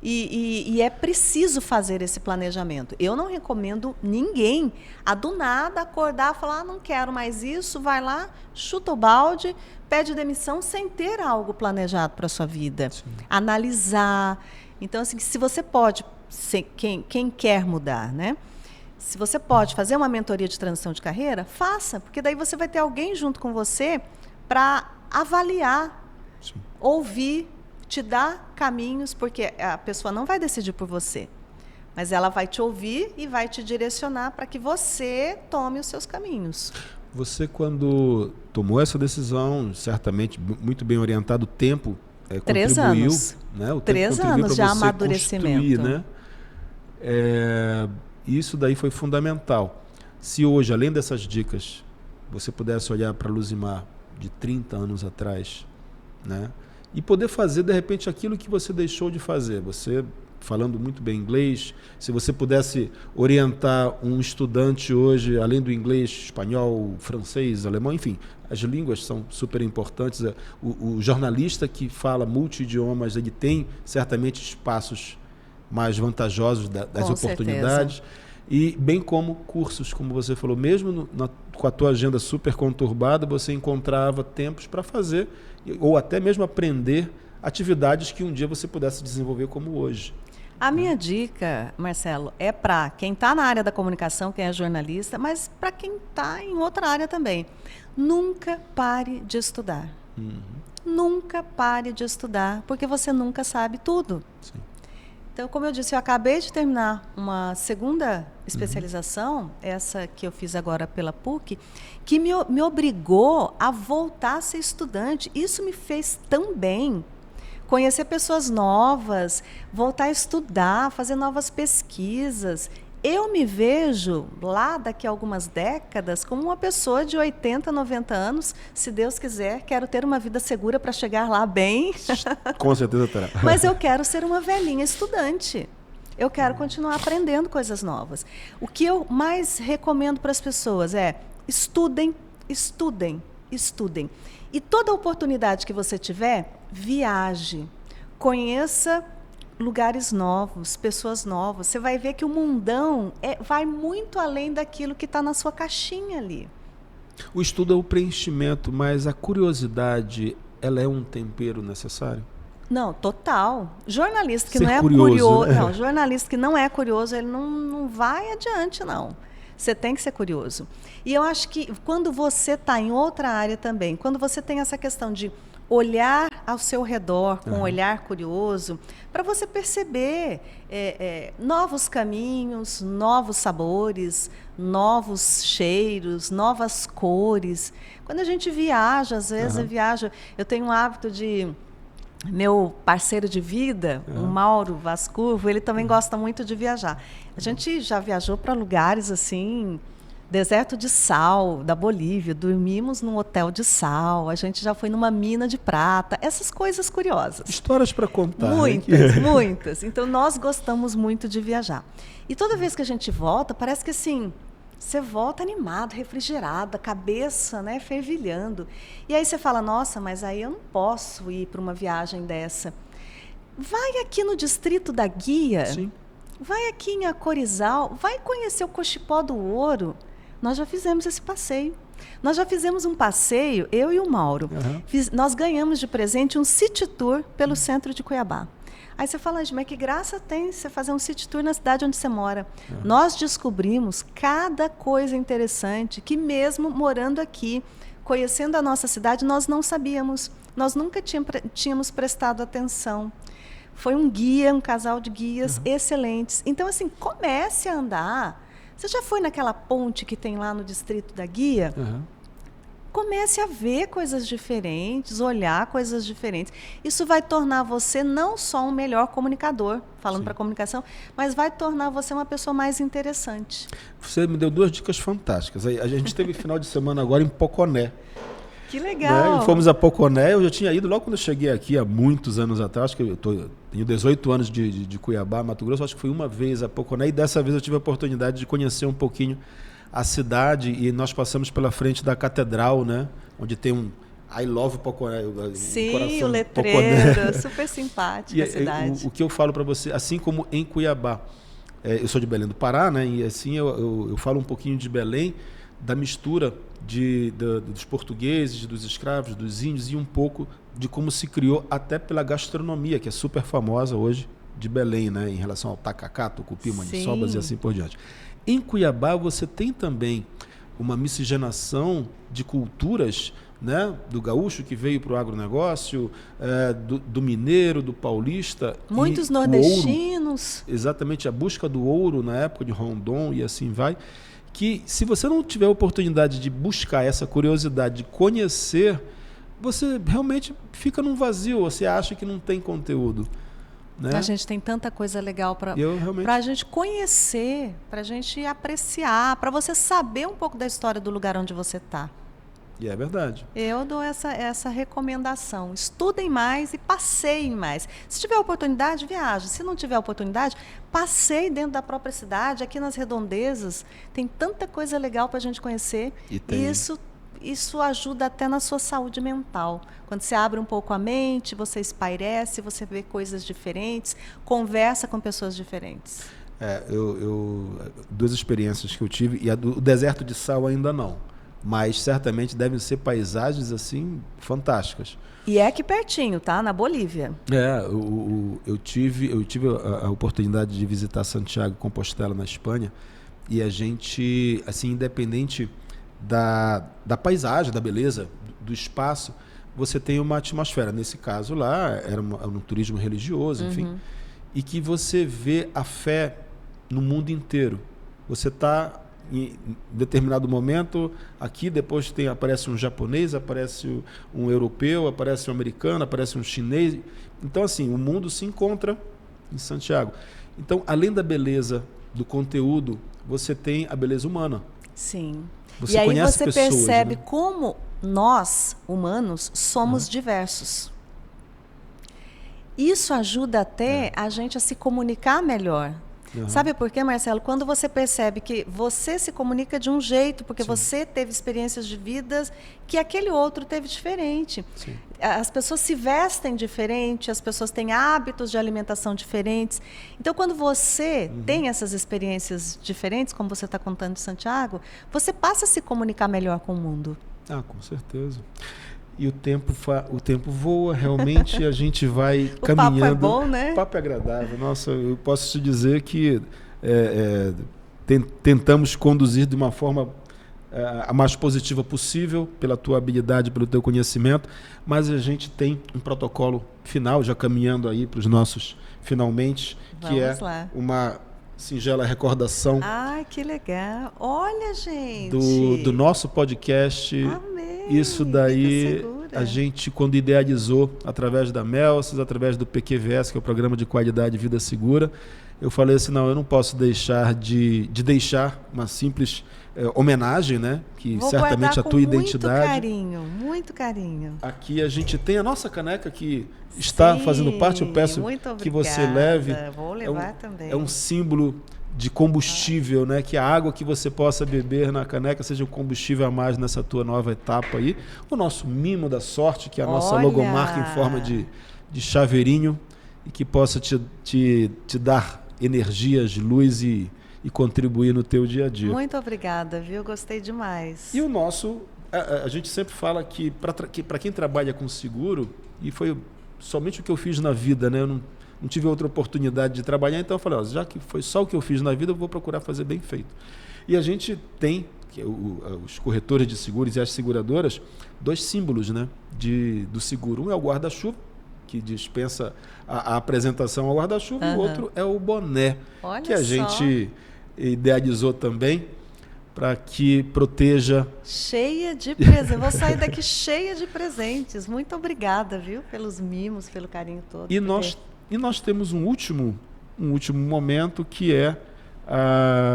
e é preciso fazer esse planejamento. Eu não recomendo ninguém a do nada acordar e falar, não quero mais isso, vai lá, chuta o balde, pede demissão sem ter algo planejado para a sua vida. Sim. Analisar. Então, assim, se você pode, quem quer mudar, né? Se você pode fazer uma mentoria de transição de carreira, faça, porque daí você vai ter alguém junto com você para avaliar, sim, ouvir, te dar caminhos, porque a pessoa não vai decidir por você, mas ela vai te ouvir e vai te direcionar para que você tome os seus caminhos. Você, quando tomou essa decisão, certamente muito bem orientado, o tempo 3 contribuiu, anos. Né? O 3 tempo anos de você amadurecimento. Né? Isso daí foi fundamental. Se hoje, além dessas dicas, você pudesse olhar para a Luzimar de 30 anos atrás, né? E poder fazer, de repente, aquilo que você deixou de fazer. Você, falando muito bem inglês, se você pudesse orientar um estudante hoje, além do inglês, espanhol, francês, alemão, enfim, as línguas são super importantes. O jornalista que fala multi-idiomas, ele tem certamente espaços mais vantajosos das oportunidades, e bem como cursos, como você falou, mesmo com a tua agenda super conturbada, você encontrava tempos para fazer, ou até mesmo aprender atividades que um dia você pudesse desenvolver como hoje. A minha dica, Marcelo, é para quem está na área da comunicação, quem é jornalista, mas para quem está em outra área também. Nunca pare de estudar. Nunca pare de estudar, porque você nunca sabe tudo. Sim. Então, como eu disse, eu acabei de terminar uma segunda especialização, essa que eu fiz agora pela PUC, que me obrigou a voltar a ser estudante. Isso me fez tão bem. Conhecer pessoas novas, voltar a estudar, fazer novas pesquisas. Eu me vejo lá daqui a algumas décadas como uma pessoa de 80, 90 anos. Se Deus quiser, quero ter uma vida segura para chegar lá bem. Com certeza terá. Mas eu quero ser uma velhinha estudante. Eu quero continuar aprendendo coisas novas. O que eu mais recomendo para as pessoas é estudem, estudem, estudem. E toda oportunidade que você tiver, viaje. Conheça lugares novos, pessoas novas. Você vai ver que o mundão vai muito além daquilo que está na sua caixinha ali. O estudo é o preenchimento, mas a curiosidade, ela é um tempero necessário? Não, total. Jornalista que Ser não é curioso, né? não, jornalista que não é curioso, ele não vai adiante, não. Você tem que ser curioso. E eu acho que quando você está em outra área também, quando você tem essa questão de olhar ao seu redor com um olhar curioso, para você perceber novos caminhos, novos sabores, novos cheiros, novas cores. Quando a gente viaja, às vezes eu tenho um hábito de... Meu parceiro de vida, o Mauro Vascurvo, ele também gosta muito de viajar. A gente já viajou para lugares assim, deserto de sal, da Bolívia, dormimos num hotel de sal, a gente já foi numa mina de prata, essas coisas curiosas. Histórias para contar. Muitas, muitas. Então, nós gostamos muito de viajar. E toda vez que a gente volta, parece que assim... Você volta animado, refrigerado, a cabeça, né, fervilhando. E aí você fala, nossa, mas aí eu não posso ir para uma viagem dessa. Vai aqui no Distrito da Guia, Sim. vai aqui em Acorizal, vai conhecer o Cochipó do Ouro. Nós já fizemos esse passeio. Nós já fizemos um passeio, eu e o Mauro. Nós ganhamos de presente um city tour pelo centro de Cuiabá. Aí você fala, mas que graça tem você fazer um city tour na cidade onde você mora? Nós descobrimos cada coisa interessante que mesmo morando aqui, conhecendo a nossa cidade, nós não sabíamos. Nós nunca tínhamos prestado atenção. Foi um guia, um casal de guias excelentes. Então, assim, comece a andar. Você já foi naquela ponte que tem lá no Distrito da Guia? Comece a ver coisas diferentes, olhar coisas diferentes. Isso vai tornar você não só um melhor comunicador, falando para comunicação, mas vai tornar você uma pessoa mais interessante. Você me deu 2 dicas fantásticas. A gente teve final de semana agora em Poconé. Que legal! Né? E fomos a Poconé, eu já tinha ido logo quando eu cheguei aqui, há muitos anos atrás, que eu tenho 18 anos de Cuiabá, Mato Grosso, acho que fui uma vez a Poconé, e dessa vez eu tive a oportunidade de conhecer um pouquinho a cidade, e nós passamos pela frente da catedral, né? Onde tem um I Love Poconé. Sim, o letreiro, Poconé. Super simpática a cidade. O que eu falo para você, assim como em Cuiabá, eu sou de Belém do Pará, né? E assim eu falo um pouquinho de Belém, da mistura dos portugueses, dos escravos, dos índios, e um pouco de como se criou até pela gastronomia, que é super famosa hoje de Belém, né? Em relação ao tacacá, tucupi, maniçobas e assim por diante. Em Cuiabá você tem também uma miscigenação de culturas, né? Do gaúcho que veio para o agronegócio, do mineiro, do paulista. Muitos nordestinos. Ouro, exatamente, a busca do ouro na época de Rondon e assim vai. Que se você não tiver a oportunidade de buscar essa curiosidade, de conhecer, você realmente fica num vazio, você acha que não tem conteúdo. Né? A gente tem tanta coisa legal para a gente conhecer, para a gente apreciar, para você saber um pouco da história do lugar onde você está. E é verdade. Eu dou essa recomendação. Estudem mais e passeiem mais. Se tiver oportunidade, viaje. Se não tiver oportunidade, passeie dentro da própria cidade, aqui nas redondezas. Tem tanta coisa legal para a gente conhecer. E isso ajuda até na sua saúde mental. Quando você abre um pouco a mente, você espairece, você vê coisas diferentes, conversa com pessoas diferentes. 2 experiências que eu tive, e o deserto de sal ainda não, mas certamente devem ser paisagens assim fantásticas. E é aqui pertinho, tá? Na Bolívia. Eu tive a oportunidade de visitar Santiago de Compostela, na Espanha, e a gente, assim, independente da paisagem, da beleza, do espaço, você tem uma atmosfera. Nesse caso lá, era um turismo religioso, enfim, e que você vê a fé no mundo inteiro. Você está em determinado momento aqui, depois aparece um japonês, aparece um europeu, aparece um americano, aparece um chinês. Então, assim, o mundo se encontra em Santiago. Então, além da beleza do conteúdo, você tem a beleza humana. Sim. Você e aí conhece você pessoas, percebe, né? Como nós, humanos, somos diversos. Isso ajuda até a gente a se comunicar melhor. Sabe por quê, Marcelo? Quando você percebe que você se comunica de um jeito, porque você teve experiências de vidas que aquele outro teve diferente. Sim. As pessoas se vestem diferente, as pessoas têm hábitos de alimentação diferentes. Então, quando você tem essas experiências diferentes, como você está contando de Santiago, você passa a se comunicar melhor com o mundo. Ah, com certeza. E o tempo voa, realmente, a gente vai caminhando. O papo é bom, né? O papo é agradável. Nossa, eu posso te dizer que tentamos conduzir de uma forma a mais positiva possível, pela tua habilidade, pelo teu conhecimento, mas a gente tem um protocolo final, já caminhando aí para os nossos finalmente, que Vamos lá. Uma singela recordação. Ai, que legal. Olha, gente. Do nosso podcast. Amei. Isso daí, Vida Segura. a gente, quando idealizou, através da Melsis, através do PQVS, que é o Programa de Qualidade Vida Segura, eu falei assim, não, eu não posso deixar de deixar uma simples homenagem, né? Que Vou certamente a tua identidade. Muito carinho. Aqui a gente tem a nossa caneca que está fazendo parte, eu peço que você leve. Vou levar também. É um símbolo de combustível, né? Que a água que você possa beber na caneca seja um combustível a mais nessa tua nova etapa aí. O nosso mimo da sorte, que é a nossa logomarca em forma de chaveirinho e que possa te dar energias, luz e contribuir no teu dia a dia. Muito obrigada, viu? Gostei demais. E o nosso, a gente sempre fala que para quem trabalha com seguro, e foi somente o que eu fiz na vida, né? Eu não tive outra oportunidade de trabalhar, então eu falei, já que foi só o que eu fiz na vida, eu vou procurar fazer bem feito. E a gente tem, os corretores de seguros e as seguradoras, 2 símbolos, né, do seguro. Um é o guarda-chuva, que dispensa a apresentação ao guarda-chuva, e o outro é o boné, que a gente idealizou também para que proteja. Cheia de presentes. Vou sair daqui cheia de presentes. Muito obrigada, viu, pelos mimos, pelo carinho todo. E nós temos um último momento, que é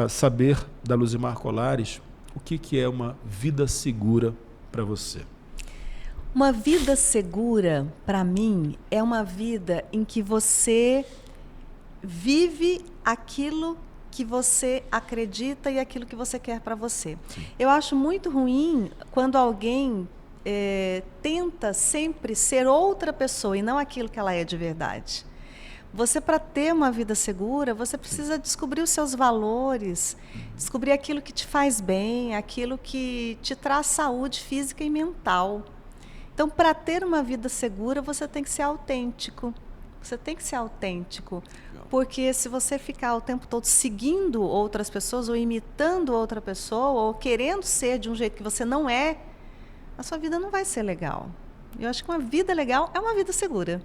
saber da Luzimar Colares o que é uma vida segura para você. Uma vida segura, para mim, é uma vida em que você vive aquilo que você acredita e aquilo que você quer para você. Sim. Eu acho muito ruim quando alguém tenta sempre ser outra pessoa e não aquilo que ela é de verdade. Você, para ter uma vida segura, você precisa descobrir os seus valores, descobrir aquilo que te faz bem, aquilo que te traz saúde física e mental. Então, para ter uma vida segura, você tem que ser autêntico. Você tem que ser autêntico. Porque se você ficar o tempo todo seguindo outras pessoas, ou imitando outra pessoa, ou querendo ser de um jeito que você não é, a sua vida não vai ser legal. Eu acho que uma vida legal é uma vida segura.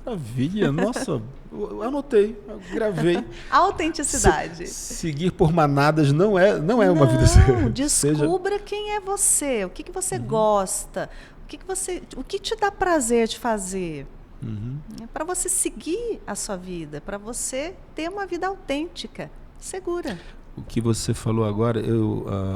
Maravilha, nossa, eu anotei, eu gravei. Autenticidade. Seguir por manadas não é uma vida segura. Descubra quem é você, o que você gosta, o que te dá prazer de fazer. É para você seguir a sua vida, para você ter uma vida autêntica, segura. O que você falou agora,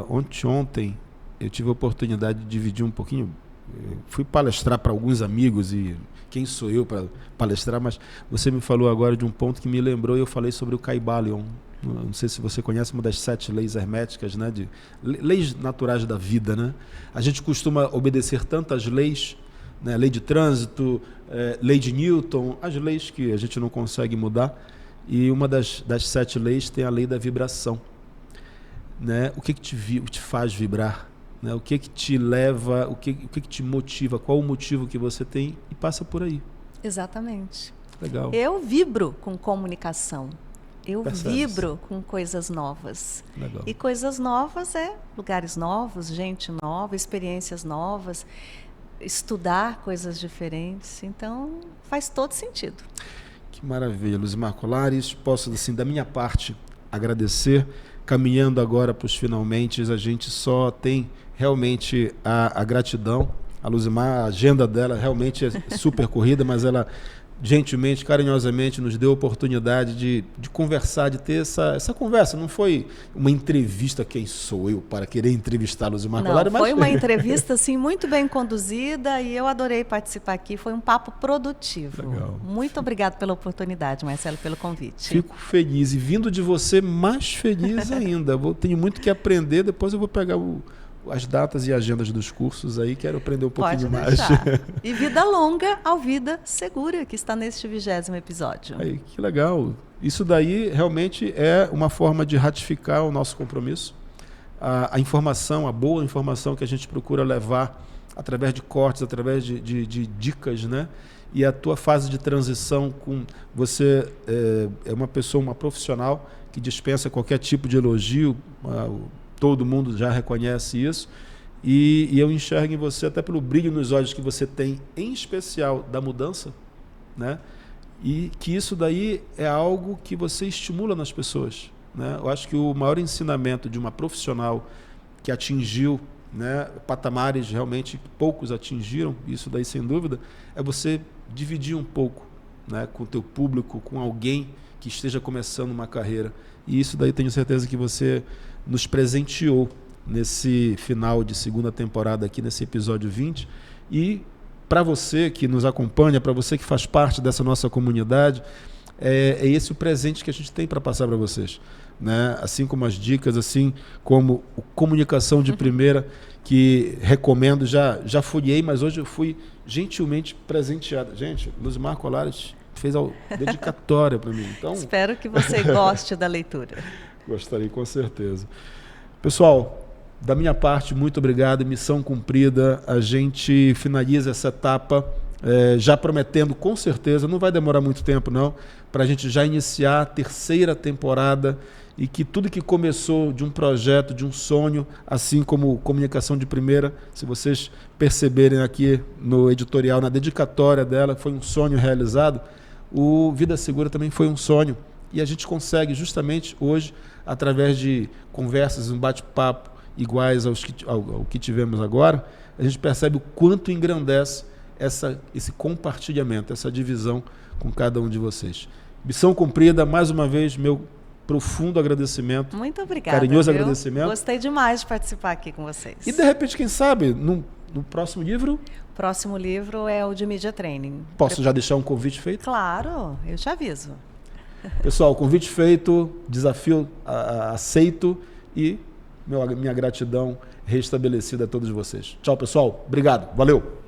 ontem eu tive a oportunidade de dividir um pouquinho. Eu fui palestrar para alguns amigos e quem sou eu para palestrar, mas você me falou agora de um ponto que me lembrou, e eu falei sobre o Kybalion. Não sei se você conhece, uma das 7 leis herméticas, né, de leis naturais da vida, né? A gente costuma obedecer tantas leis, né, lei de trânsito, lei de Newton, as leis que a gente não consegue mudar, e uma das 7 leis tem a lei da vibração, né? O que te faz vibrar? Né? O que te leva, o que te motiva, qual o motivo que você tem, e passa por aí. Exatamente. Legal. Eu vibro com comunicação. Eu vibro com coisas novas. Legal. E coisas novas lugares novos, gente nova, experiências novas, estudar coisas diferentes. Então, faz todo sentido. Que maravilha, Luzimar Colares. Posso, assim, da minha parte, agradecer. Caminhando agora para os finalmente, a gente só tem realmente a gratidão. A Luzimar, a agenda dela realmente é super corrida, mas ela gentilmente, carinhosamente nos deu a oportunidade de conversar, de ter essa conversa. Não foi uma entrevista, quem sou eu para querer entrevistar a Luzimar Collari, mas foi uma entrevista assim, muito bem conduzida e eu adorei participar aqui. Foi um papo produtivo. Legal. Muito obrigado pela oportunidade, Marcelo, pelo convite. Fico feliz e vindo de você, mais feliz ainda. Tenho muito que aprender, depois eu vou pegar as datas e agendas dos cursos aí, quero aprender um pouquinho mais. E vida longa ao Vida Segura, que está neste 20º episódio. Aí, que legal. Isso daí realmente é uma forma de ratificar o nosso compromisso. A informação, a boa informação que a gente procura levar através de cortes, através de dicas, né? E a tua fase de transição com você é uma pessoa, uma profissional que dispensa qualquer tipo de elogio, todo mundo já reconhece isso, e eu enxergo em você, até pelo brilho nos olhos que você tem, em especial da mudança, né? E que isso daí é algo que você estimula nas pessoas, né? Eu acho que o maior ensinamento de uma profissional que atingiu, né, patamares realmente que poucos atingiram, isso daí sem dúvida, é você dividir um pouco, né, com o teu público, com alguém que esteja começando uma carreira. E isso daí tenho certeza que você nos presenteou nesse final de segunda temporada aqui, nesse episódio 20. E para você que nos acompanha, para você que faz parte dessa nossa comunidade, é esse o presente que a gente tem para passar para vocês, né? Assim como as dicas, assim como o Comunicação de Primeira, que recomendo, já folhei, mas hoje eu fui gentilmente presenteada. Gente, Luzimar Collari fez a dedicatória para mim. Então, espero que você goste da leitura. Gostaria, com certeza. Pessoal, da minha parte, muito obrigado. Missão cumprida. A gente finaliza essa etapa, já prometendo, com certeza, não vai demorar muito tempo não, para a gente já iniciar a 3ª temporada e que tudo que começou de um projeto, de um sonho, assim como Comunicação de Primeira, se vocês perceberem aqui no editorial, na dedicatória dela, foi um sonho realizado, o Vida Segura também foi um sonho. E a gente consegue justamente hoje, através de conversas, um bate-papo iguais ao que tivemos agora, a gente percebe o quanto engrandece esse compartilhamento, essa divisão com cada um de vocês. Missão cumprida, mais uma vez, meu profundo agradecimento. Muito obrigada. Carinhoso agradecimento. Gostei demais de participar aqui com vocês. E de repente, quem sabe, no próximo livro? O próximo livro é o de Media Training. Posso já deixar um convite feito? Claro, eu te aviso. Pessoal, convite feito, desafio aceito e minha gratidão restabelecida a todos vocês. Tchau, pessoal. Obrigado. Valeu.